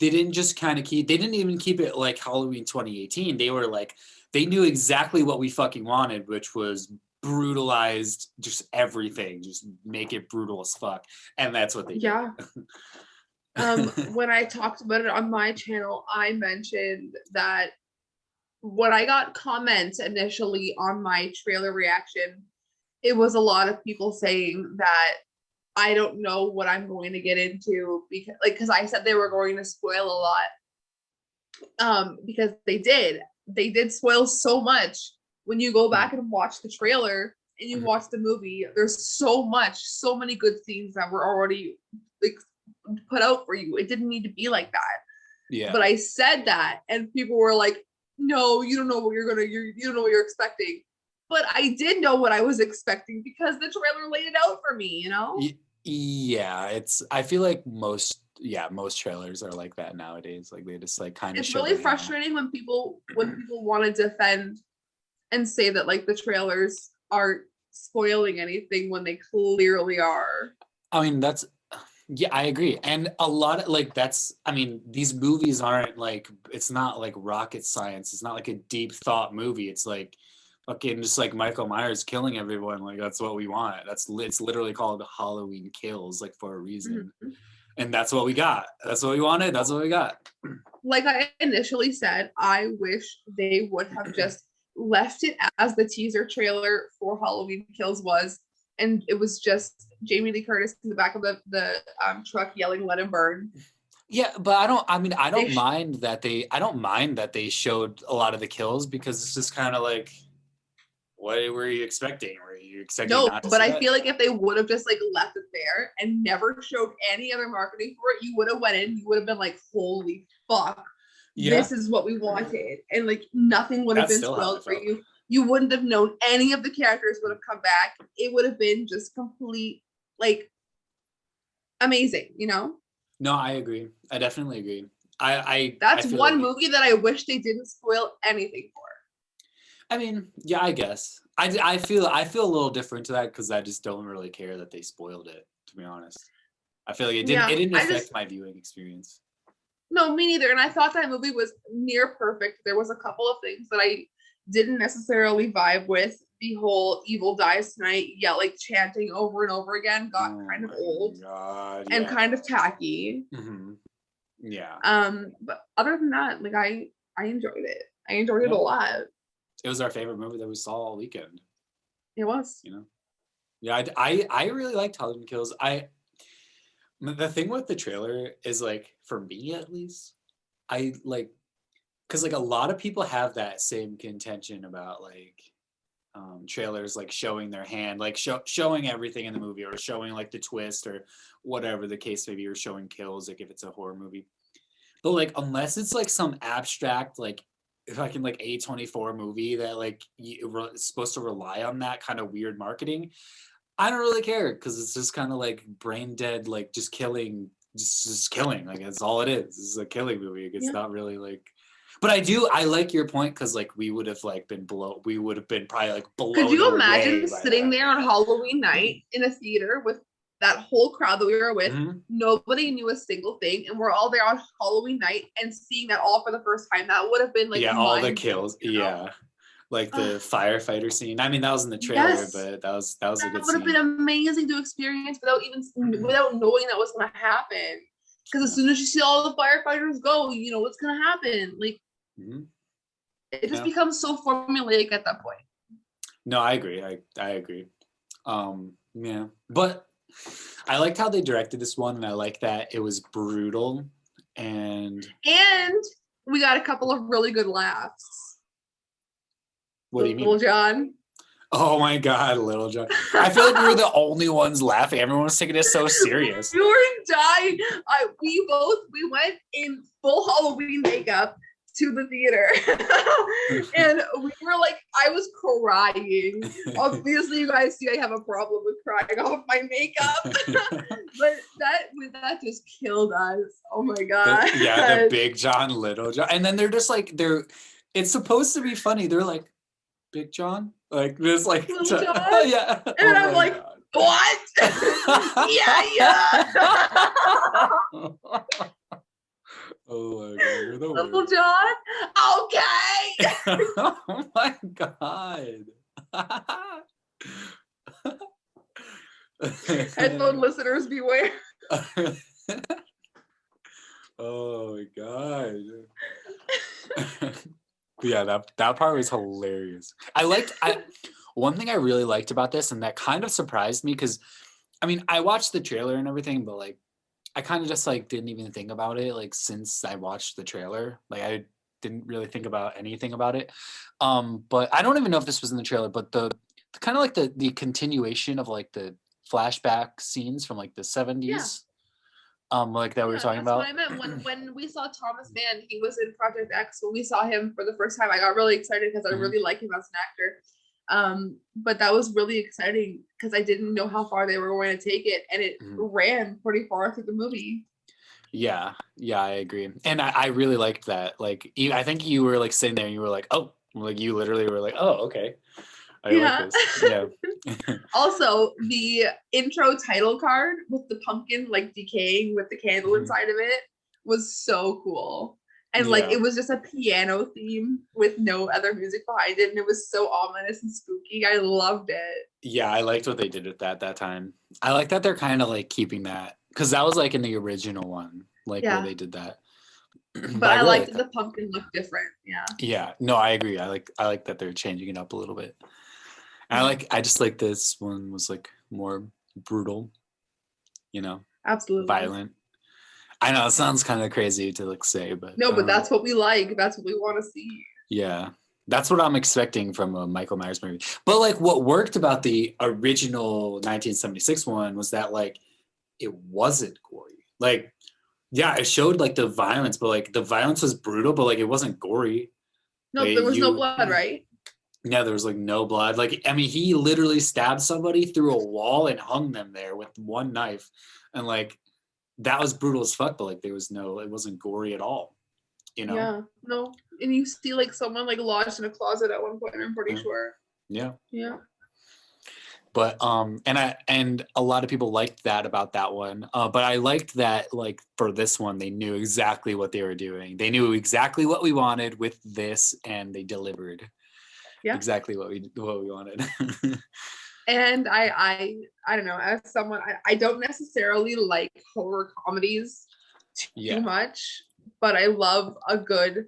they didn't even keep it like Halloween 2018. They were like, they knew exactly what we fucking wanted, which was brutalized just everything, just make it brutal as fuck. And that's what they did. When I talked about it on my channel, I mentioned that when I got comments initially on my trailer reaction, it was a lot of people saying that I don't know what I'm going to get into, because I said they were going to spoil a lot. Because they did spoil so much. When you go back and watch the trailer and you watch the movie, there's so many good scenes that were already like put out for you. It didn't need to be like that. Yeah. But I said that, and people were like, no, you don't know what you don't know what you're expecting. But I did know what I was expecting, because the trailer laid it out for me, Yeah, I feel like most trailers are like that nowadays. Like, they just like kind of It's really frustrating when people want to defend and say that like the trailers aren't spoiling anything when they clearly are. I mean, yeah, I agree. And a lot of like, these movies aren't like, it's not like rocket science. It's not like a deep thought movie. It's like fucking just like Michael Myers killing everyone. Like, that's what we want. It's literally called Halloween Kills, like, for a reason. Mm-hmm. And that's what we got. That's what we wanted. That's what we got. Like I initially said, I wish they would have just left it as the teaser trailer for Halloween Kills was, and it was just Jamie Lee Curtis in the back of the truck yelling, "Let him burn." Yeah, but I don't mind that they showed a lot of the kills, because it's just kind of like, what were you expecting? Were you expecting not to see I feel like if they would have just like left it there and never showed any other marketing for it, you would have went in, you would have been like, holy fuck, this is what we wanted. And like nothing would have been spoiled for you. You wouldn't have known any of the characters would have come back. It would have been just complete, like, amazing, No, I agree. I definitely agree. That's one movie that I wish they didn't spoil anything for. I mean, yeah, I guess. I feel a little different to that, because I just don't really care that they spoiled it, to be honest. I feel like it didn't affect my viewing experience. No, me neither. And I thought that movie was near perfect. There was a couple of things that I didn't necessarily vibe with. The whole "Evil Dies Tonight," like chanting over and over again, got kind of old and kind of tacky. Mm-hmm. Yeah. But other than that, like I enjoyed it. I enjoyed it a lot. It was our favorite movie that we saw all weekend. It was. Yeah, I really liked Halloween Kills. The thing with the trailer is, like, for me at least, I like, because like a lot of people have that same contention about like trailers, like showing their hand, like showing everything in the movie, or showing like the twist, or whatever the case may be, or showing kills, like if it's a horror movie. But like, unless it's like some abstract, like fucking like A24 movie that like it's supposed to rely on that kind of weird marketing, I don't really care because it's just kind of like brain dead, like just killing, just killing. Like that's all it is. This is a killing movie. It's not really like. But I like your point because like we would have like been blown. We would have been probably like blown. Could you imagine sitting there on Halloween night in a theater with that whole crowd that we were with? Mm-hmm. Nobody knew a single thing, and we're all there on Halloween night and seeing that all for the first time. That would have been like all the kills, like the firefighter scene. I mean, that was in the trailer, but that was a good scene. That would have been amazing to experience without knowing that was going to happen. Because as soon as you see all the firefighters go, you know what's going to happen. Like. Mm-hmm. It just becomes so formulaic at that point. No, I agree. I agree. Yeah, but I liked how they directed this one, and I like that it was brutal, and we got a couple of really good laughs. What do you mean, Little John? Oh my God, Little John! I feel like we were the only ones laughing. Everyone was taking it so serious. We were dying. We went in full Halloween makeup to the theater and we were like, I was crying. Obviously you guys see I have a problem with crying off my makeup. But that just killed us. Oh my God. The Big John, Little John, and then they're just like it's supposed to be funny. They're like, Big John, like this, like Little John? Yeah, and I'm like, God. What? yeah Oh my God, you're the Little John? Okay. Oh my God. Headphone listeners beware. Oh my God. Yeah, that part was hilarious. One thing I really liked about this, and that kind of surprised me, because I mean, I watched the trailer and everything, but like I kind of just like didn't even think about it like since I watched the trailer. Like I didn't really think about anything about it. But I don't even know if this was in the trailer, but the kind of like the continuation of like the flashback scenes from like the 70s. Like that we were talking about. What I meant when we saw Thomas Mann, he was in Project X. When we saw him for the first time, I got really excited because I really like him as an actor. But that was really exciting because I didn't know how far they were going to take it, and it ran pretty far through the movie. Yeah, I agree, and I really liked that. Like, I think you were like sitting there, and you were like, "Oh," like you literally were like, "Oh, okay, I like this." Yeah. Also, the intro title card with the pumpkin like decaying with the candle inside of it was so cool. And like it was just a piano theme with no other music behind it, and it was so ominous and spooky. I loved it. Yeah, I liked what they did with that time. I like that they're kind of like keeping that, because that was like in the original one, like where they did that. But I really liked that the pumpkin looked different. Yeah. Yeah. No, I agree. I like that they're changing it up a little bit. I just like this one was like more brutal, absolutely violent. I know it sounds kind of crazy to like say, but no, but that's what we like. That's what we want to see. Yeah, that's what I'm expecting from a Michael Myers movie. But like, what worked about the original 1976 one was that like it wasn't gory. Like, yeah, it showed like the violence, but like the violence was brutal, but like it wasn't gory. No, like, there was no blood, right? Yeah, there was like no blood. Like, I mean, he literally stabbed somebody through a wall and hung them there with one knife, and like. That was brutal as fuck, but like it wasn't gory at all, Yeah, no, and you see like someone like lodged in a closet at one point. I'm pretty sure. Yeah. Yeah. But and a lot of people liked that about that one. But I liked that like for this one, they knew exactly what they were doing. They knew exactly what we wanted with this, and they delivered. Yeah. Exactly what we wanted. And I don't know, as someone, I don't necessarily like horror comedies too much, but I love a good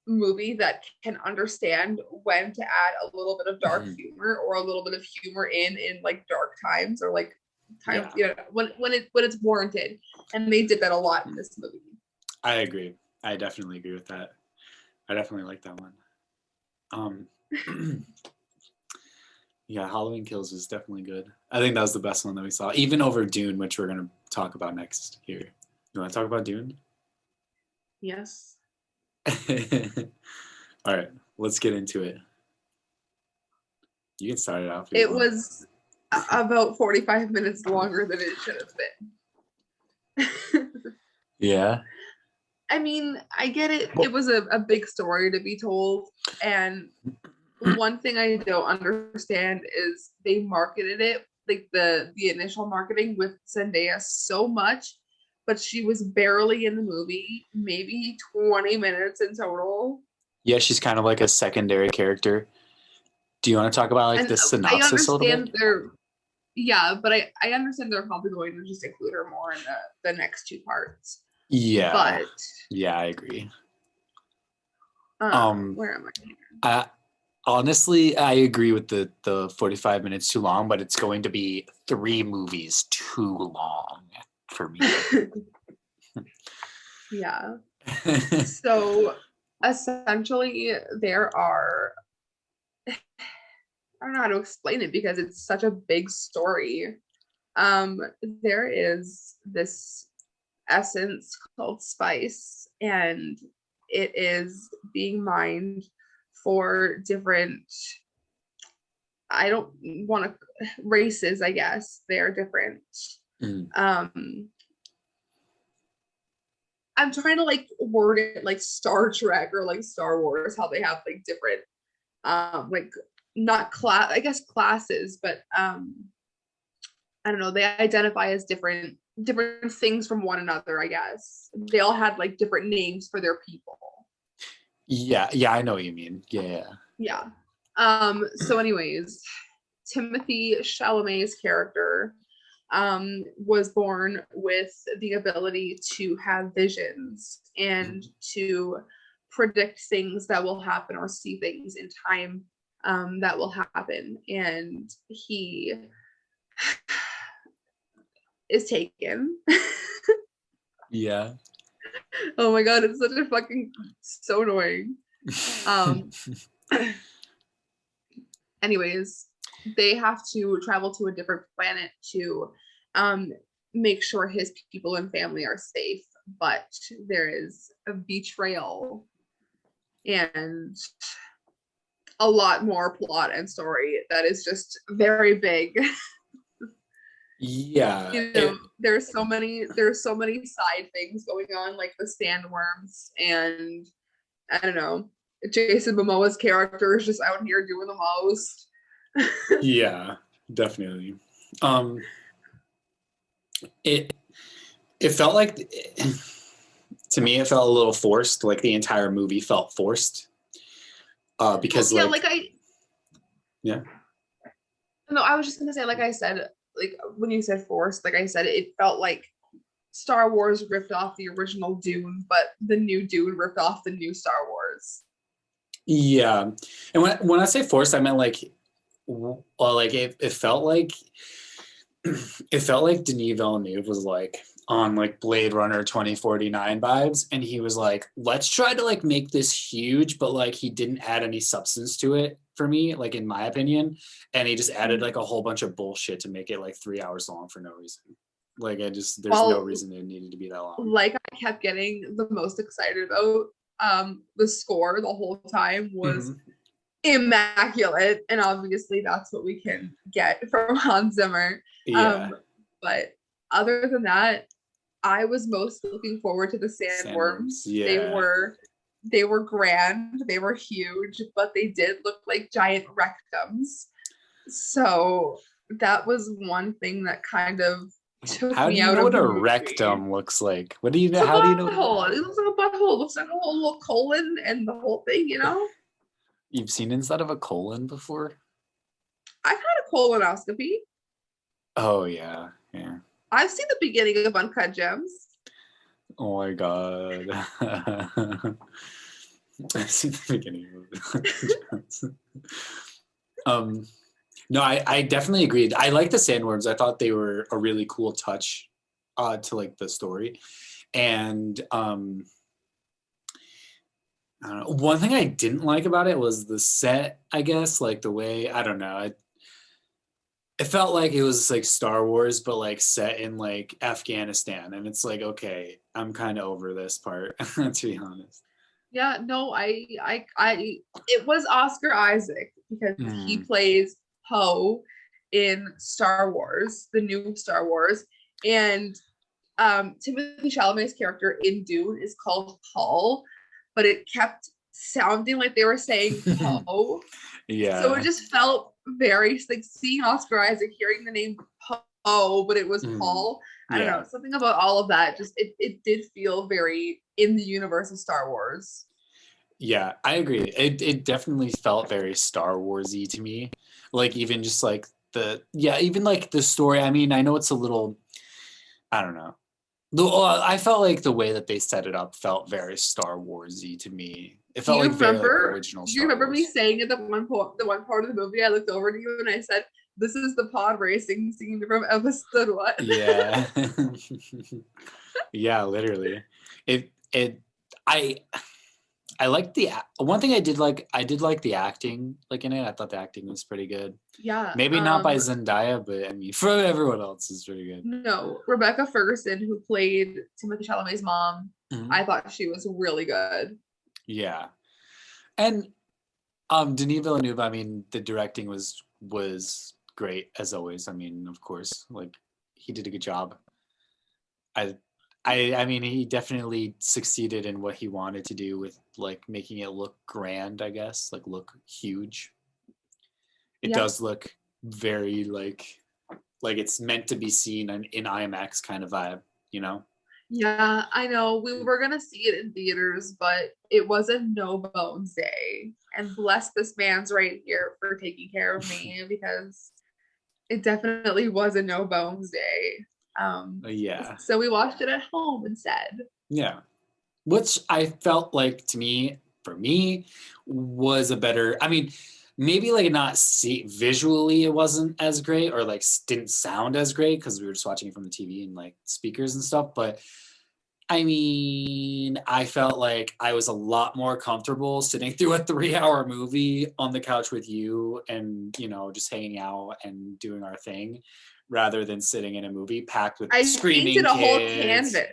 movie that can understand when to add a little bit of dark humor or a little bit of humor in like dark times or like times, when it's warranted. And they did that a lot in this movie. I agree. I definitely agree with that. I definitely like that one. Yeah, Halloween Kills is definitely good. I think that was the best one that we saw, even over Dune, which we're going to talk about next here. You want to talk about Dune? Yes. All right, let's get into it. You can start it off. It was about 45 minutes longer than it should have been. Yeah. I mean, I get it. It was a big story to be told. And one thing I don't understand is they marketed it, like the initial marketing with Zendaya so much, but she was barely in the movie, maybe 20 minutes in total. Yeah, she's kind of like a secondary character. Do you want to talk about like the synopsis a little bit? But I understand they're probably going to just include her more in the next two parts. Yeah. But yeah, I agree. Where am I? Honestly, I agree with the 45 minutes too long, but it's going to be 3 movies too long for me. Yeah. So essentially there are, I don't know how to explain it because it's such a big story. There is this essence called spice, and it is being mined for different, I don't want to, races, I guess. They're different. I'm trying to like word it like Star Trek or like Star Wars, how they have like different like not class, I guess classes, but I don't know, they identify as different things from one another, I guess. They all had like different names for their people. Yeah, I know what you mean. Yeah. So anyways, Timothy Chalamet's character was born with the ability to have visions and to predict things that will happen or see things in time that will happen. And he is taken. Yeah. Oh my god, it's such a fucking so annoying. Anyways, they have to travel to a different planet to make sure his people and family are safe, but there is a betrayal and a lot more plot and story that is just very big. Yeah. There's so many side things going on, like the sandworms, and I don't know, Jason Momoa's character is just out here doing the most. Yeah, definitely. It felt like, to me, it felt a little forced. Like the entire movie felt forced. Because yeah, yeah. No, I was just gonna say, like I said, like when you said forced, like I said, it felt like Star Wars ripped off the original Dune, but the new Dune ripped off the new Star Wars. Yeah, and when I say forced, I meant like, well, like it felt like Denis Villeneuve was like on like Blade Runner 2049 vibes, and he was like, let's try to like make this huge, but like he didn't add any substance to it for me, like in my opinion, and he just added like a whole bunch of bullshit to make it like 3 hours long for no reason. Like there's no reason it needed to be that long. Like I kept getting the most excited about the score the whole time was immaculate, and obviously that's what we can get from Hans Zimmer. But other than that, I was most looking forward to the sandworms. Yeah. They were grand, they were huge, but they did look like giant rectums. So that was one thing that kind of took me out of the movie. How do you know what a rectum looks like? What do you know? How do you know? It looks like a butthole. It looks like a whole little colon and the whole thing, you know? You've seen inside of a colon before? I've had a colonoscopy. Oh, yeah. Yeah. I've seen the beginning of Uncut Gems. Oh my god. I've seen the beginning of Uncut Gems. No, I definitely agreed. I like the sandworms. I thought they were a really cool touch to like the story. And I don't know. One thing I didn't like about it was the set, I guess, like the way, I don't know. It felt like it was like Star Wars, but like set in like Afghanistan, and it's like, okay, I'm kind of over this part, to be honest. Yeah, no, it was Oscar Isaac because he plays Poe in Star Wars, the new Star Wars, and Timothée Chalamet's character in Dune is called Paul, but it kept sounding like they were saying Poe. Yeah. So it just felt very like seeing Oscar Isaac, hearing the name Poe, but it was Paul. I don't know, something about all of that. Just it did feel very in the universe of Star Wars. Yeah, I agree. It definitely felt very Star Warsy to me. Like even just like even like the story. I mean, I know it's a little, I don't know. I felt like the way that they set it up felt very Star Warsy to me. It felt like very like, original. Do you remember me saying at the one part of the movie? I looked over to you and I said, "This is the pod racing scene from episode 1." Yeah, yeah, literally. I liked the one thing I did like the acting like in it. I thought the acting was pretty good. Yeah. Maybe not by Zendaya, but I mean for everyone else is pretty good. No, Rebecca Ferguson, who played Timothée Chalamet's mom, I thought she was really good. Yeah. And Denis Villeneuve, I mean, the directing was great as always. I mean, of course, like he did a good job. I mean, he definitely succeeded in what he wanted to do with like making it look grand, I guess, like look huge. It does look very like it's meant to be seen in IMAX kind of vibe, you know? Yeah, I know. We were going to see it in theaters, but it was a no bones day. And bless this man's right here for taking care of me because it definitely was a no bones day. Yeah. So we watched it at home instead. Yeah. Which I felt like for me, was a better, I mean, maybe like not visually it wasn't as great or like didn't sound as great because we were just watching it from the TV and like speakers and stuff. But I mean, I felt like I was a lot more comfortable sitting through a 3-hour movie on the couch with you and, you know, just hanging out and doing our thing rather than sitting in a movie packed with screaming kids. I painted a whole canvas.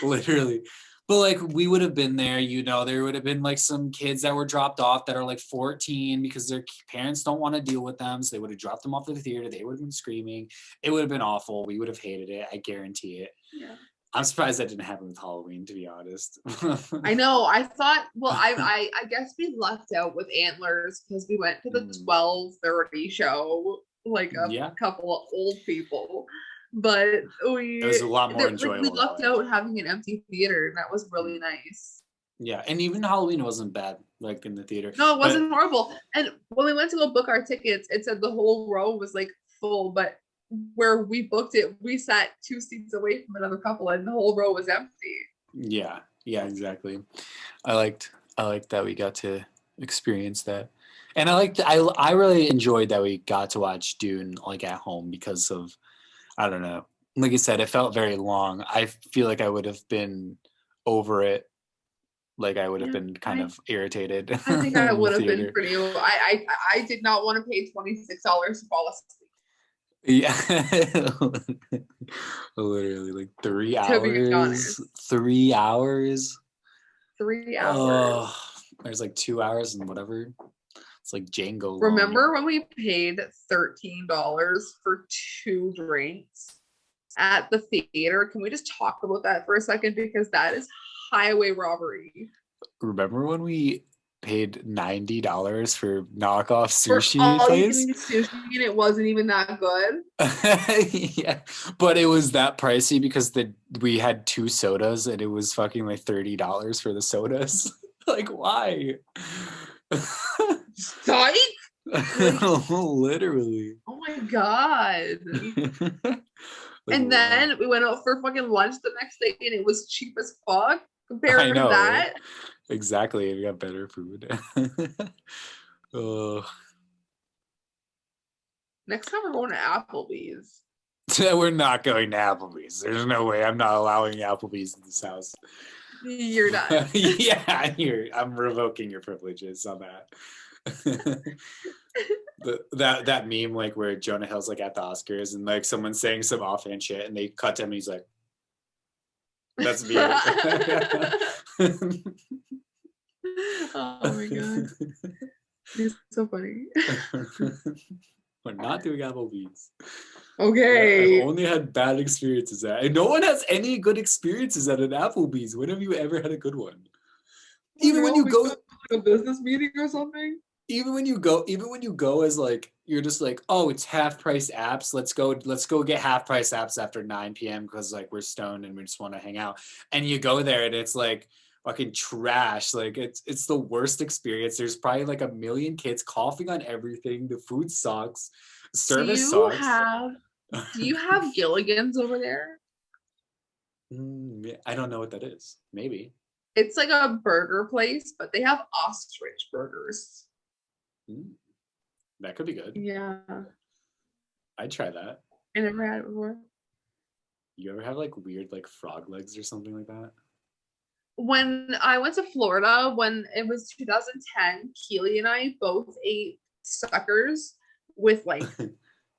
Literally. But like we would have been there, you know, there would have been like some kids that were dropped off that are like 14 because their parents don't want to deal with them. So they would have dropped them off to the theater. They would have been screaming. It would have been awful. We would have hated it. I guarantee it. Yeah. I'm surprised that didn't happen with Halloween, to be honest. I know. I thought, well, I guess we lucked out with Antlers because we went to the 12:30 show, like a couple of old people. But it was a lot more enjoyable. We lucked out having an empty theater, and that was really nice. Yeah, and even Halloween wasn't bad, like in the theater. No, it wasn't horrible. And when we went to go book our tickets, it said the whole row was like full, but where we booked it, we sat 2 seats away from another couple, and the whole row was empty. Yeah, exactly. I liked that we got to experience that, and I really enjoyed that we got to watch Dune like at home because of, I don't know, like I said, it felt very long. I feel like I would have been over it. Like I would have been kind of irritated. I think I would have been pretty. I did not want to pay $26 to fall asleep. Yeah, literally like 3 hours. To be honest. 3 hours. 3 hours. Oh, there's like 2 hours and whatever. It's like Django. Remember when we paid $13 for 2 drinks at the theater? Can we just talk about that for a second because that is highway robbery. Remember when we paid $90 for knockoff sushi place? Sushi and it wasn't even that good. Yeah, but it was that pricey because we had 2 sodas and it was fucking like $30 for the sodas. Like why? Psych? Literally. Oh my god. And then we went out for fucking lunch the next day and it was cheap as fuck compared to that. Exactly. We got better food. Next time we're going to Applebee's. We're not going to Applebee's. There's no way. I'm not allowing Applebee's in this house. You're not. Yeah, I'm revoking your privileges on that. that meme like where Jonah Hill's like at the Oscars and like someone's saying some offhand shit and they cut to him and he's like, that's me. Oh my god. It's so funny. We're not doing Applebee's. Okay. I've only had bad experiences at. No one has any good experiences at an Applebee's. When have you ever had a good one? Even when you go to a business meeting or something. Even when you go as like you're just like, oh, it's half price apps. Let's go get half price apps after 9 p.m. because like we're stoned and we just want to hang out. And you go there and it's like fucking trash. Like it's the worst experience. There's probably like a million kids coughing on everything. The food sucks. Service sucks. Do you have Gilligan's over there? I don't know what that is. Maybe. It's like a burger place, but they have ostrich burgers. That could be good. Yeah. I'd try that. I never had it before. You ever have like weird like frog legs or something like that? When I went to Florida, when it was 2010, Keely and I both ate suckers with like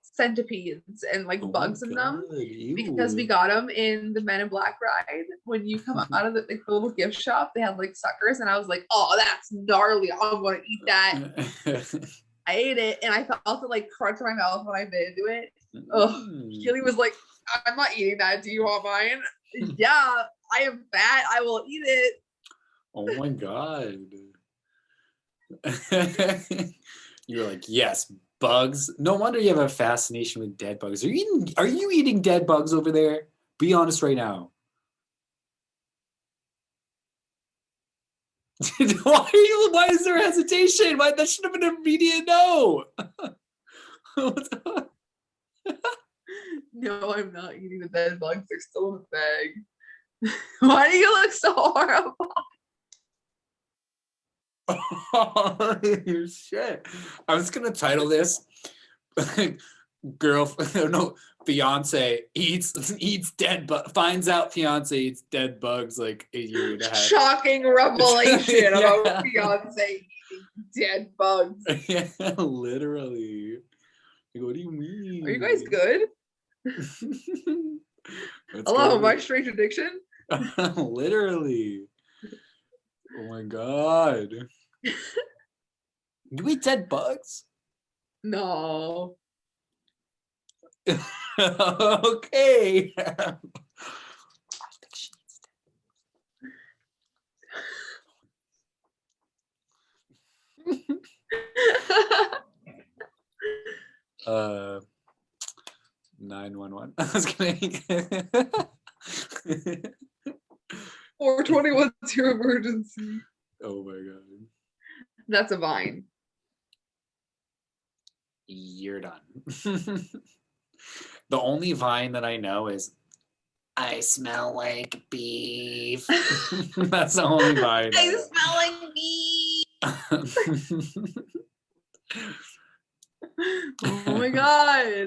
centipedes and like bugs in them because we got them in the Men in Black ride. When you come out of the little gift shop, they had like suckers, and I was like, "Oh, that's gnarly! I'm gonna eat that." I ate it, and I felt it like crunch in my mouth when I bit into it. Oh, Keely was like, "I'm not eating that. Do you want mine?" Yeah, I am fat. I will eat it. Oh my god! You're like, yes. Bugs. No wonder you have a fascination with dead bugs. Are you eating dead bugs over there? Be honest right now. Why is there hesitation? Why that should have been an immediate no. No, I'm not eating the dead bugs. They're still in the bag. Why do you look so horrible? Oh, shit. I was gonna title this fiance eats dead finds out fiance eats dead bugs like a year and a half. Shocking revelation about fiance eating dead bugs. Yeah, literally. Like, what do you mean? Are you guys good? Hello, my strange addiction. Literally. Oh my god. Do we eat dead bugs? No. Okay. uh 911. I was gonna 421's your emergency. Oh my god. That's a vine. You're done. The only vine that I know is I smell like beef. That's the only vine. I smell like beef. Oh my god.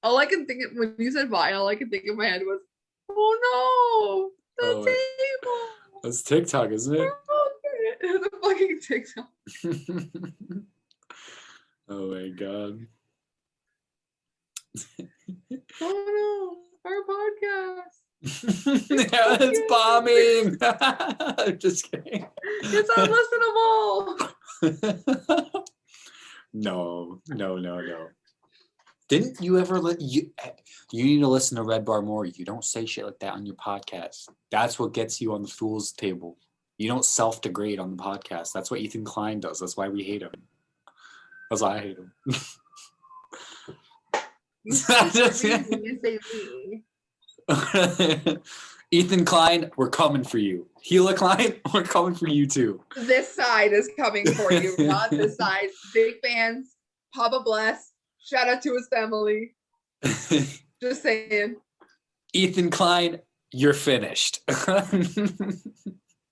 All I can think of when you said vine, all I can think in my head was, oh no, the table. That's TikTok, isn't it? The fucking TikTok. Oh my god. Oh no, our podcast. Yeah, it's bombing. I'm just kidding. It's unlistenable. No. Didn't you ever you need to listen to Red Bar more. You don't say shit like that on your podcast. That's what gets you on the fool's table. You don't self-degrade on the podcast. That's what Ethan Klein does. That's why we hate him. That's why I hate him. Ethan Klein, we're coming for you. Gila Klein, we're coming for you too. This side is coming for you, not this side. Big fans. Papa bless. Shout out to his family. Just saying. Ethan Klein, you're finished.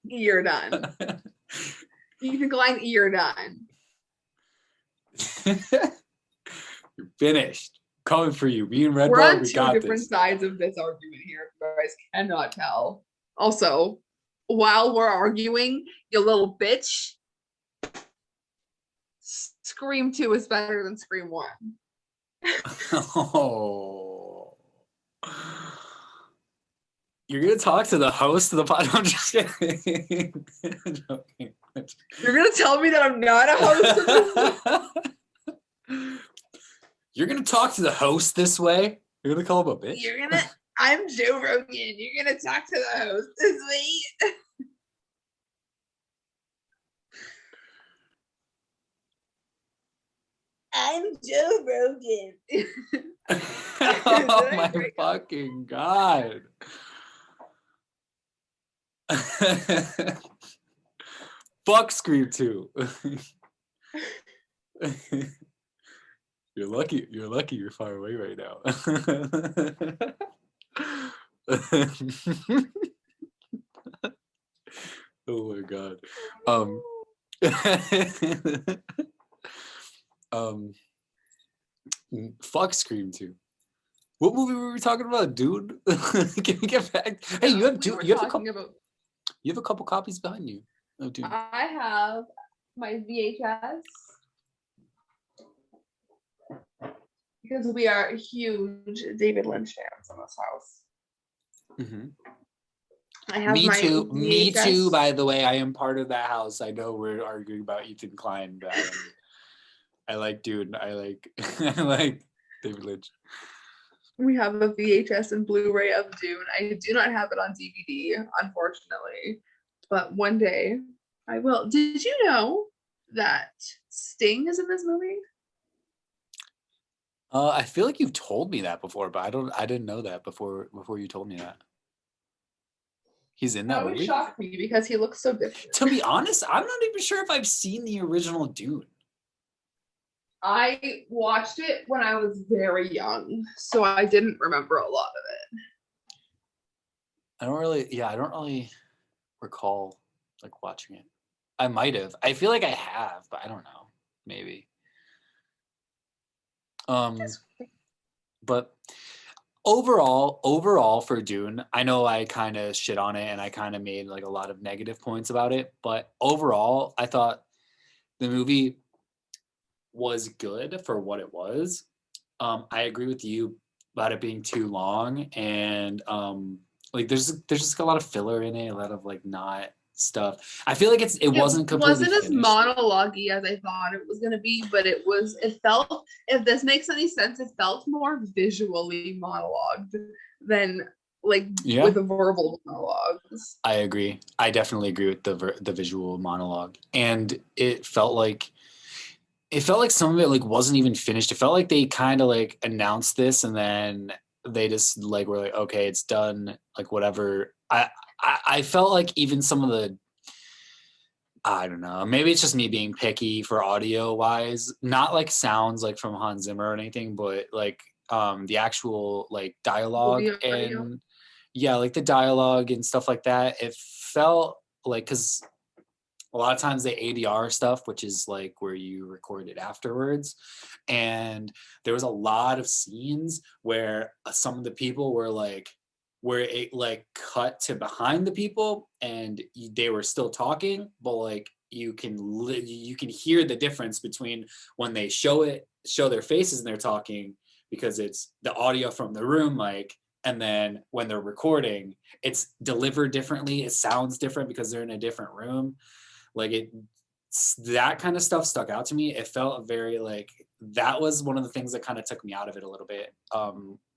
You're done. Ethan Klein, you're done. You're finished. Coming for you. Me and Red We're Bar, on we two got different this. sides of this argument here, if you guys cannot tell. Also, while we're arguing, you little bitch, Scream 2 is better than Scream 1. Oh. You're gonna talk to the host of the podcast. I'm just kidding. You're gonna tell me that I'm not a host of this? You're gonna talk to the host this way? You're gonna call him a bitch? I'm Joe Rogan. You're gonna talk to the host this way? I'm Joe Rogan. Oh my fucking God. Fuck Scream 2. You're lucky you're far away right now. Oh my God. Fuck Scream 2. What movie were we talking about, dude? Can we get back? Hey, you have Dune. You have a couple copies behind you of Dune. I have my VHS because we are huge David Lynch fans in this house. Mm-hmm. I have Me too. VHS. Me too. By the way, I am part of that house. I know we're arguing about Ethan Klein, but I like Dune. I like David Lynch. We have a VHS and Blu-ray of Dune. I do not have it on DVD, unfortunately, but one day I will. Did you know that Sting is in this movie? I feel like you've told me that before, but I didn't know that before you told me that. He's in that movie? That shocked me because he looks so different. To be honest, I'm not even sure if I've seen the original Dune. I watched it when I was very young, so I didn't remember a lot of it. I don't really recall like watching it. I might have. I feel like I have, but I don't know. Maybe. But overall for Dune, I know I kind of shit on it and I kind of made like a lot of negative points about it, but overall I thought the movie was good for what it was. I agree with you about it being too long, and like there's just a lot of filler in it, a lot of like not stuff. I feel like it wasn't completely as finished. monologue-y as I thought it was gonna be, but it felt, if this makes any sense, it felt more visually monologued than like with the verbal monologues. I agree. I definitely agree with the visual monologue, and it felt like some of it like wasn't even finished. It felt like they kind of like announced this and then they just like were like, okay, it's done, like whatever. I felt like even some of the, I don't know, maybe it's just me being picky for audio wise, not like sounds like from Hans Zimmer or anything, but like the actual like dialogue and like the dialogue and stuff like that. It felt like, because a lot of times they ADR stuff, which is like where you record it afterwards. And there was a lot of scenes where some of the people were like, where it like cut to behind the people and they were still talking, but like you can hear the difference between when they show their faces and they're talking, because it's the audio from the room, like, and then when they're recording, it's delivered differently. It sounds different because they're in a different room. Like that kind of stuff stuck out to me. It felt very like, that was one of the things that kind of took me out of it a little bit,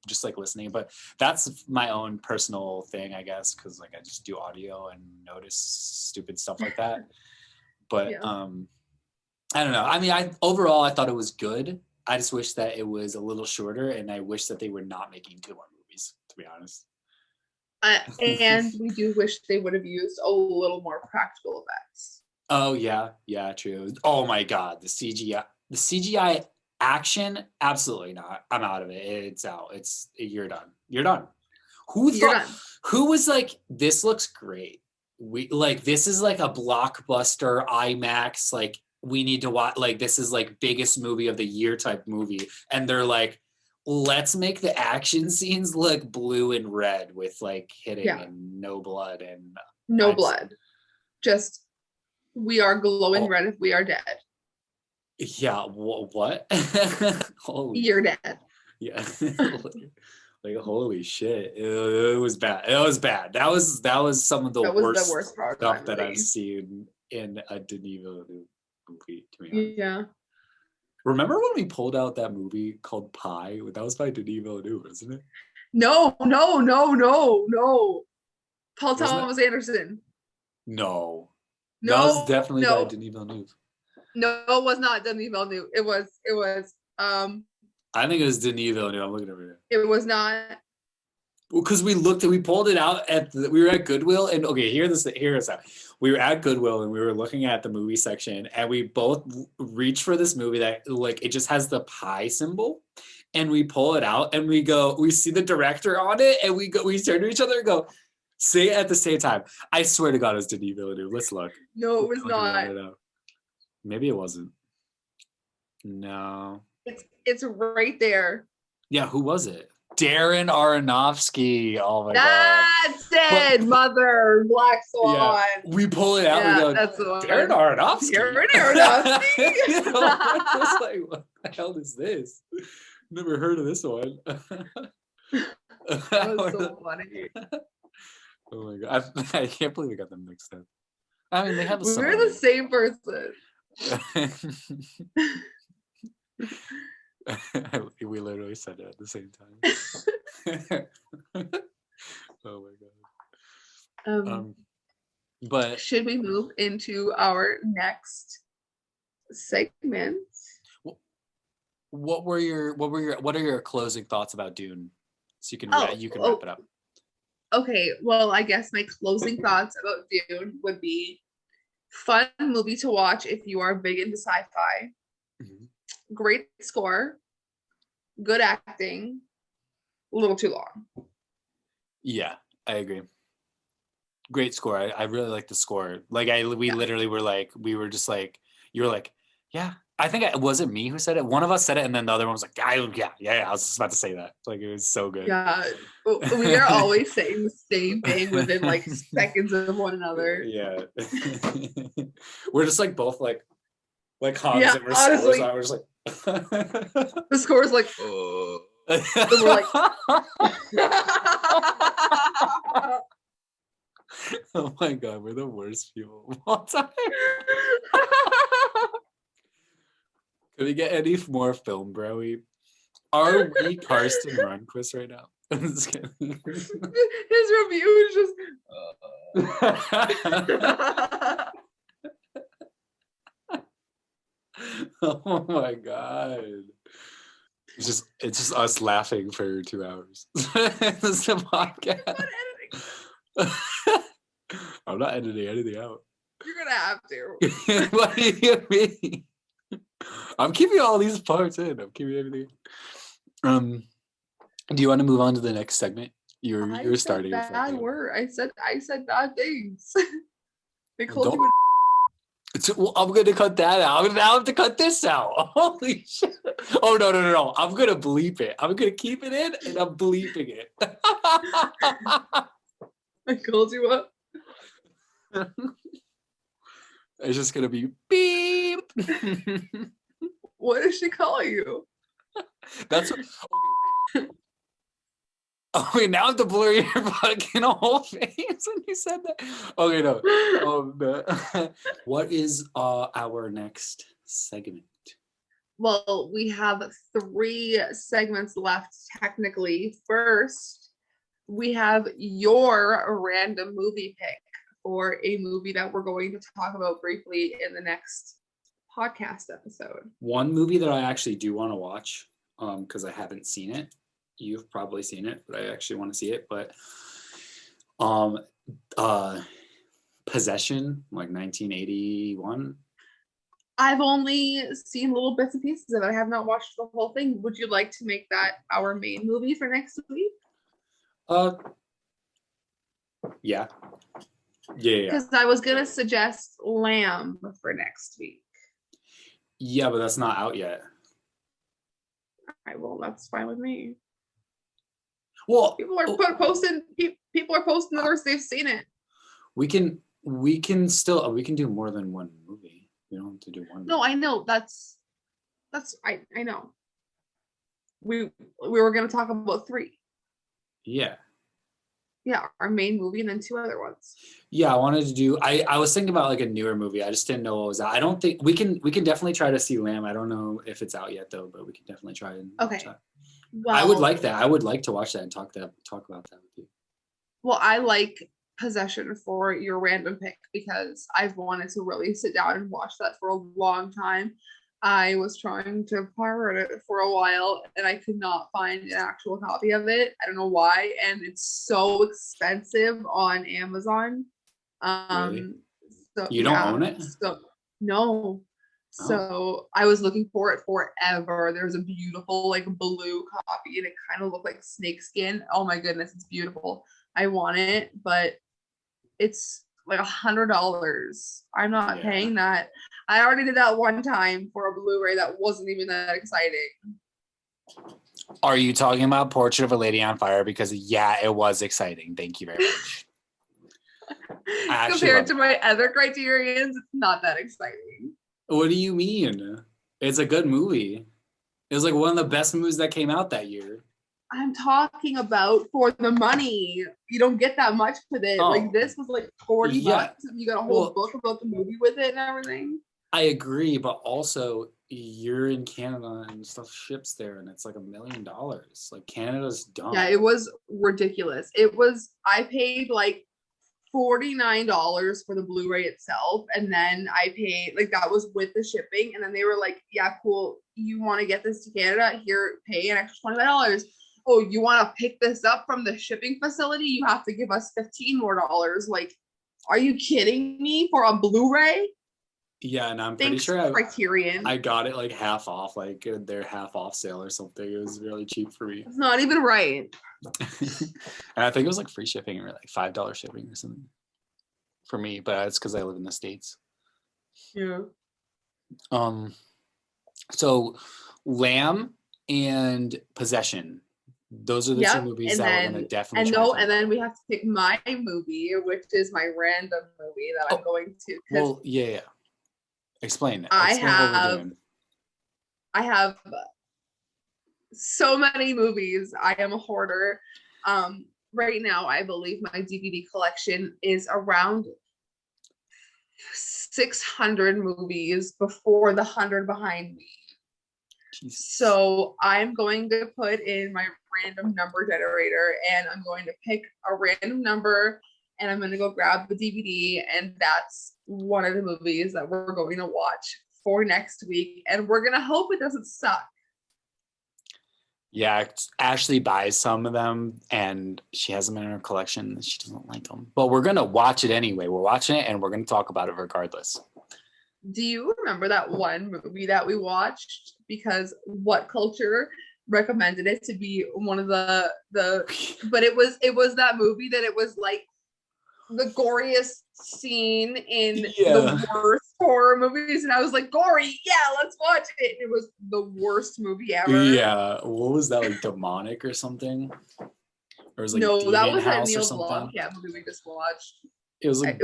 just like listening. But that's my own personal thing, I guess, because like I just do audio and notice stupid stuff like that. But I don't know. I mean, overall I thought it was good. I just wish that it was a little shorter, and I wish that they were not making 2 more movies, to be honest. And we do wish they would have used a little more practical effects. Oh yeah, true. Oh my God, the CGI action, absolutely not. I'm out of it. It's out. You're done. Who was like, this looks great? This is like a blockbuster IMAX, like we need to watch, like this is like biggest movie of the year type movie, and they're like, let's make the action scenes look blue and red with like hitting and no blood and blood. Just, we are glowing red if we are dead. Yeah, what? Holy. You're dead. Yeah. Like holy shit. It was bad. It was bad. That was some of the worst part stuff that I've seen in a Denis Villeneuve movie, to be honest. Yeah. Remember when we pulled out that movie called Pi? That was by Denis Villeneuve, isn't it? No. Paul Thomas Anderson. No. No. That was definitely by Denis Villeneuve. No, it was not Denis Villeneuve. It was I think it was Denis Villeneuve. I'm looking over here. It was not. Well, because we pulled it out we were at Goodwill, and okay, hear us out. We were at Goodwill and we were looking at the movie section, and we both reached for this movie that like it just has the pie symbol, and we pull it out and we see the director on it, and we turn to each other and go, say it at the same time. I swear to God, it was Denis Villeneuve. Let's look. No, it was not. Maybe it wasn't. No. It's right there. Yeah, who was it? Darren Aronofsky. Oh my God. That's it, Mother, Black Swan. Yeah, we pull it out. We go, that's the one. Darren Aronofsky. Darren Aronofsky. It's like, what the hell is this? Never heard of this one. That was so funny. Oh my God. I can't believe we got them mixed up. I mean, they have the We're the same person. We literally said it at the same time. Oh my God. But should we move into our next segment? What are your closing thoughts about Dune? So you can wrap it up. Okay, well, I guess my closing thoughts about Dune would be fun movie to watch if you are big into sci-fi. Mm-hmm. Great score, good acting, a little too long. Yeah, I agree. Great score. I really like the score. Like we literally were like, we were just like, you were like, yeah. I think was it me who said it? One of us said it, and then the other one was like, yeah. I was just about to say that. Like it was so good. Yeah, we are always saying the same thing within like seconds of one another. Yeah, we're just like both like Hans and honestly, I was like, the score is like, oh. So we're like, oh my God, we're the worst people of all time. Can we get any more film, bro? Are we Karsten Runquist right now? I'm just kidding. His review is just. Oh my God! It's just us laughing for 2 hours. This is the podcast. I'm not editing anything out. You're gonna have to. What do you mean? I'm keeping all these parts in. I'm keeping everything. Do you want to move on to the next segment? You're starting. Bad word. I said bad things. They called you. Well, I'm gonna cut that out. Now I have to cut this out. Holy shit! Oh no! I'm gonna bleep it. I'm gonna keep it in, and I'm bleeping it. I called you up. It's just gonna be beep. What did she call you? That's what, okay. Okay, now I have to blur your fucking whole face when you said that. Okay, no. What is our next segment? Well, we have 3 segments left technically. First, we have your random movie pick for a movie that we're going to talk about briefly in the next podcast episode. One movie that I actually do want to watch, because I haven't seen it. You've probably seen it, but I actually want to see it. But Possession, like 1981. I've only seen little bits and pieces of it. I have not watched the whole thing. Would you like to make that our main movie for next week? Yeah. Because I was gonna suggest Lamb for next week. Yeah, but that's not out yet. All right, well, that's fine with me. Well, people are posting that they've seen it. We can still do more than one movie. We don't have to do one. No, I know that's I know. We were gonna talk about 3. Yeah. Yeah, our main movie and then 2 other ones. Yeah, I wanted to do. I was thinking about like a newer movie. I just didn't know what was out. I don't think we can definitely try to see Lamb. I don't know if it's out yet though, but we can definitely try and okay. Try. Well, I would like that. I would like to watch that and talk about that with you. Well, I like Possession for your random pick because I've wanted to really sit down and watch that for a long time. I was trying to pirate it for a while and I could not find an actual copy of it. I don't know why, and it's so expensive on Amazon. Really? So You don't own it? So no. So I was looking for it forever. There's a beautiful like blue copy and it kind of looked like snakeskin. Oh my goodness, it's beautiful. I want it, but it's like $100. I'm not paying that. I already did that one time for a Blu-ray that wasn't even that exciting. Are you talking about Portrait of a Lady on Fire? Because yeah, it was exciting. Thank you very much. Compared to my other criterions, it's not that exciting. What do you mean? It's a good movie. It was like one of the best movies that came out that year. I'm talking about for the money. You don't get that much for it. Oh. Like this was like $40. You got a whole book about the movie with it and everything. I agree, but also you're in Canada and stuff ships there and it's like $1 million. Like Canada's dumb. Yeah, it was ridiculous. I paid like $49 for the Blu-ray itself, and then I paid like that was with the shipping, and then they were like, yeah, cool, you want to get this to Canada, here, pay an extra $25. Oh, you want to pick this up from the shipping facility, you have to give us $15 more. Like, are you kidding me for a Blu-ray? Yeah, and I'm pretty sure Criterion. I got it like half off, like their half off sale or something. It was really cheap for me. It's not even right. And I think it was like free shipping or like $5 shipping or something for me, but it's because I live in the States. Yeah. So Lamb and Possession. Those are the 2 movies that we're gonna definitely and then we have to pick my movie, which is my random movie that I'm going to. Well, yeah. Explain it. I have so many movies. I am a hoarder. Right now, I believe my DVD collection is around 600 movies before the 100 behind me. Jesus. So I'm going to put in my random number generator and I'm going to pick a random number and I'm going to go grab the DVD, and that's one of the movies that we're going to watch for next week, and we're going to hope it doesn't suck. Yeah, Ashley buys some of them and she has them in her collection. She doesn't like them, but we're going to watch it anyway. We're watching it and we're going to talk about it regardless. Do you remember that one movie that we watched because What Culture recommended it to be one of the but it was that movie that it was like the goriest scene in the worst horror movies, and I was like, gory, yeah, let's watch it. It was the worst movie ever. Yeah, what was that, like demonic or something? Or was like no, that was that Neil Blomkamp movie we just watched. It was like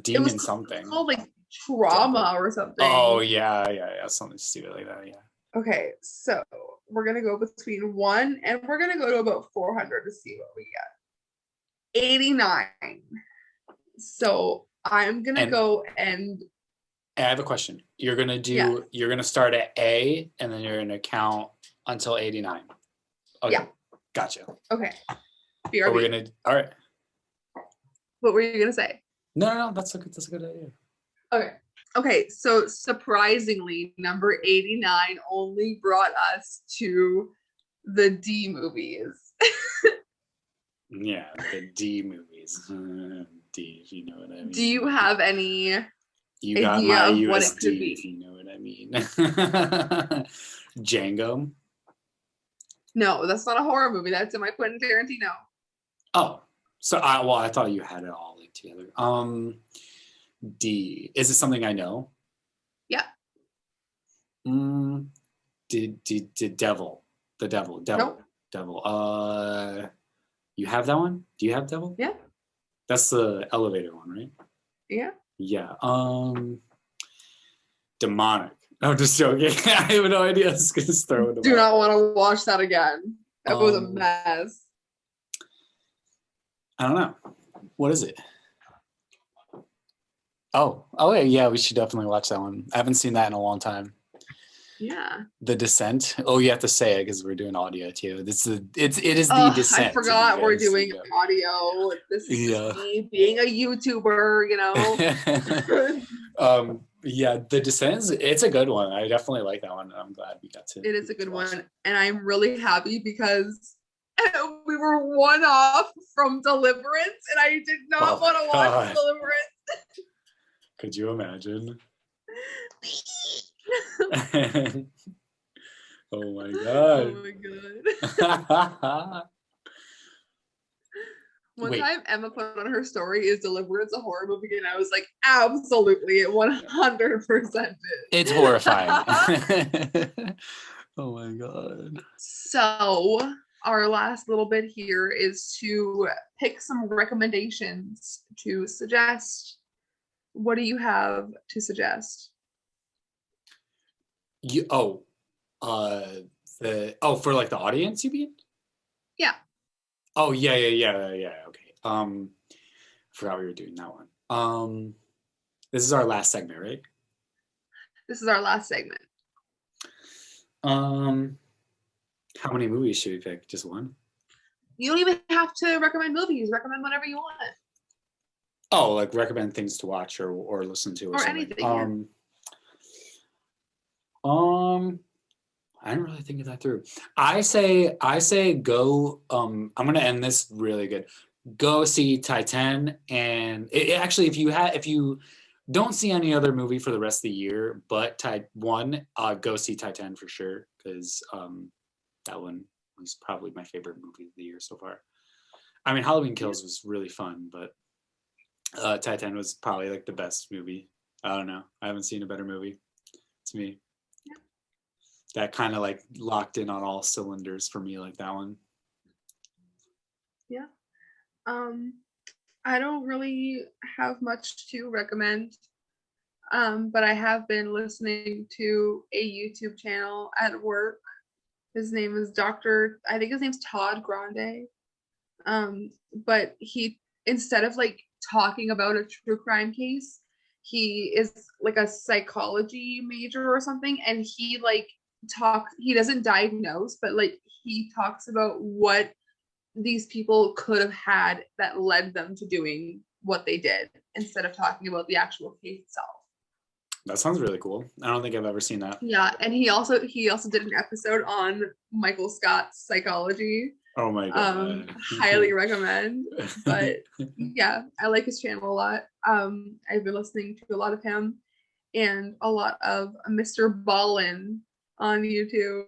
demon something. It was called like Trauma or something. Oh yeah, something stupid like that. Yeah. Okay, so we're gonna go between 1 and we're gonna go to about 400 to see what we get. 89. So I'm gonna go and I have a question. You're gonna start at A and then you're gonna count until 89. Okay. Yeah. Gotcha. Okay. BRB. All right. What were you gonna say? No, that's a good idea. Okay, so surprisingly, number 89 only brought us to the D movies. Yeah, the D movies. D, if you know what I mean. Do you have any idea of what it could be? If you know what I mean. Django? No, that's not a horror movie. That's in my Quentin Tarantino. Oh, so I thought you had it all like together. D. Is it something I know? Yeah. Devil. The Devil. Nope. Devil. You have that one? Do you have Devil? Yeah. That's the elevator one, right? Yeah. Yeah. Demonic. I'm just joking. I have no idea. I was just throwing them Do out. not want to watch that again. It was a mess. I don't know. What is it? Oh, yeah, we should definitely watch that one. I haven't seen that in a long time. Yeah. The Descent. Oh, you have to say it because we're doing audio too. It is The Descent. I forgot we're doing audio. This is me being a YouTuber, you know. Yeah, The Descent. It's a good one. I definitely like that one. I'm glad we got to. It is a good one, and I'm really happy because we were one off from Deliverance, and I did not want to watch Deliverance. Could you imagine? Oh my god. Oh my god. One time Emma put on her story, is Deliverance a horror movie? And I was like, absolutely, it 100% is. It's horrifying. Oh my god. So our last little bit here is to pick some recommendations to suggest. What do you have to suggest? For like the audience, you mean? Yeah. Oh yeah. Okay. I forgot we were doing that one. This is our last segment, right? This is our last segment. How many movies should we pick? Just one? You don't even have to recommend movies. Recommend whatever you want. Oh, like recommend things to watch or listen to or something. Anything. I didn't really think of that through. I say go. I'm gonna end this really good. Go see Titane, and actually, if you don't see any other movie for the rest of the year, but go see Titane for sure, because that one was probably my favorite movie of the year so far. I mean, Halloween Kills was really fun, but Titane was probably like the best movie. I don't know. I haven't seen a better movie. To me. That kind of like locked in on all cylinders for me, like that one. Yeah. I don't really have much to recommend, but I have been listening to a YouTube channel at work. His name is I think his name's Todd Grande. But he, instead of like talking about a true crime case, he is like a psychology major or something, and he doesn't diagnose, but like he talks about what these people could have had that led them to doing what they did, instead of talking about the actual case itself. That sounds really cool. I don't think I've ever seen that. Yeah, and he also did an episode on Michael Scott's psychology. Oh my god. Highly recommend. But yeah, I like his channel a lot. I've been listening to a lot of him and a lot of Mr. Ballin on YouTube.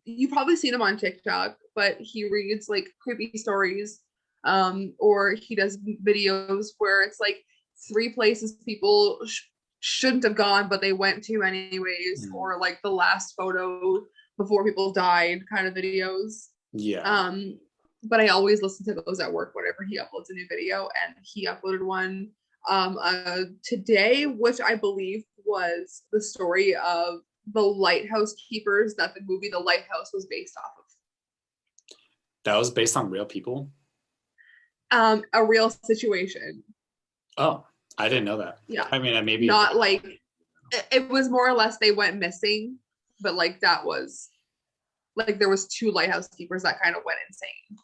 You've probably seen him on TikTok, but he reads like creepy stories, or he does videos where it's like 3 places people shouldn't have gone, but they went to anyways, or like the last photo before people died kind of videos. Yeah. But I always listen to those at work whenever he uploads a new video, and he uploaded one today, which I believe was the story of the Lighthouse Keepers that the movie The Lighthouse was based off of. That was based on real people? A real situation. Oh, I didn't know that. Yeah. I mean, maybe not like it was more or less they went missing, but like that was like there was 2 lighthouse keepers that kind of went insane.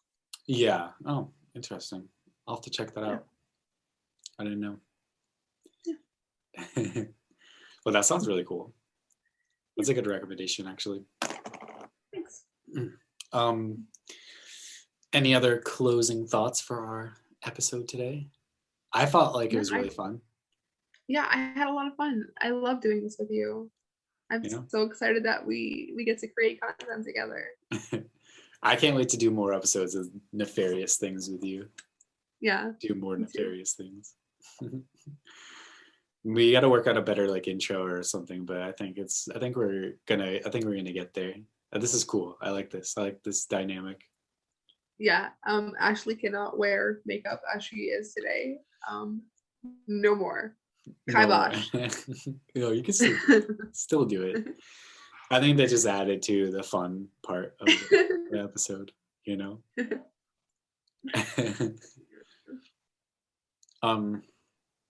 Yeah. Oh, interesting. I'll have to check that out. I didn't know. Yeah. Well, that sounds really cool. That's a good recommendation, actually. Thanks. Any other closing thoughts for our episode today? I felt like it was really fun. Yeah, I had a lot of fun. I love doing this with you. I'm so excited that we get to create content together. I can't wait to do more episodes of Nefarious Things with you. Yeah. Do more nefarious things. We got to work on a better like intro or something, but I think we're gonna get there. This is cool. I like this. I like this dynamic. Yeah. Ashley cannot wear makeup as she is today. No more. Kibosh. No, you can still do it. I think they just added to the fun part of the episode, you know?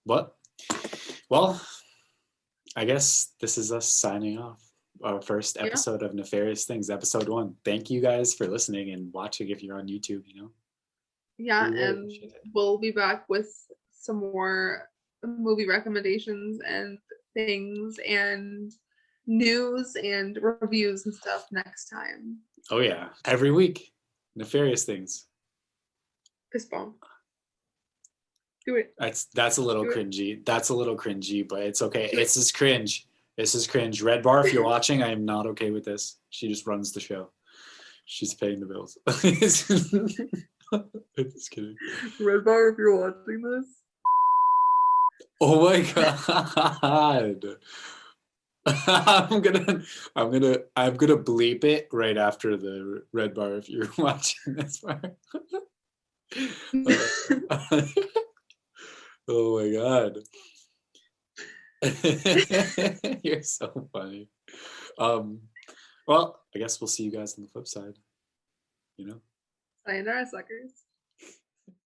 What? Well, I guess this is us signing off. Our first episode of Nefarious Things, episode 1. Thank you guys for listening and watching if you're on YouTube, you know? Yeah, and we'll be back with some more movie recommendations and things and news and reviews and stuff next time. Oh yeah, every week. Nefarious Things. Fist bump. Do it. That's a little cringy. That's a little cringy, but it's okay. It's just cringe. This is cringe. Red Bar, if you're watching, I am not okay with this. She just runs the show. She's paying the bills. I'm just kidding. Red Bar, if you're watching this. Oh my god. I'm gonna bleep it right after the Red Bar if you're watching this part. Oh my god. You're so funny. Well, I guess we'll see you guys on the flip side. You know? Sayonara, suckers.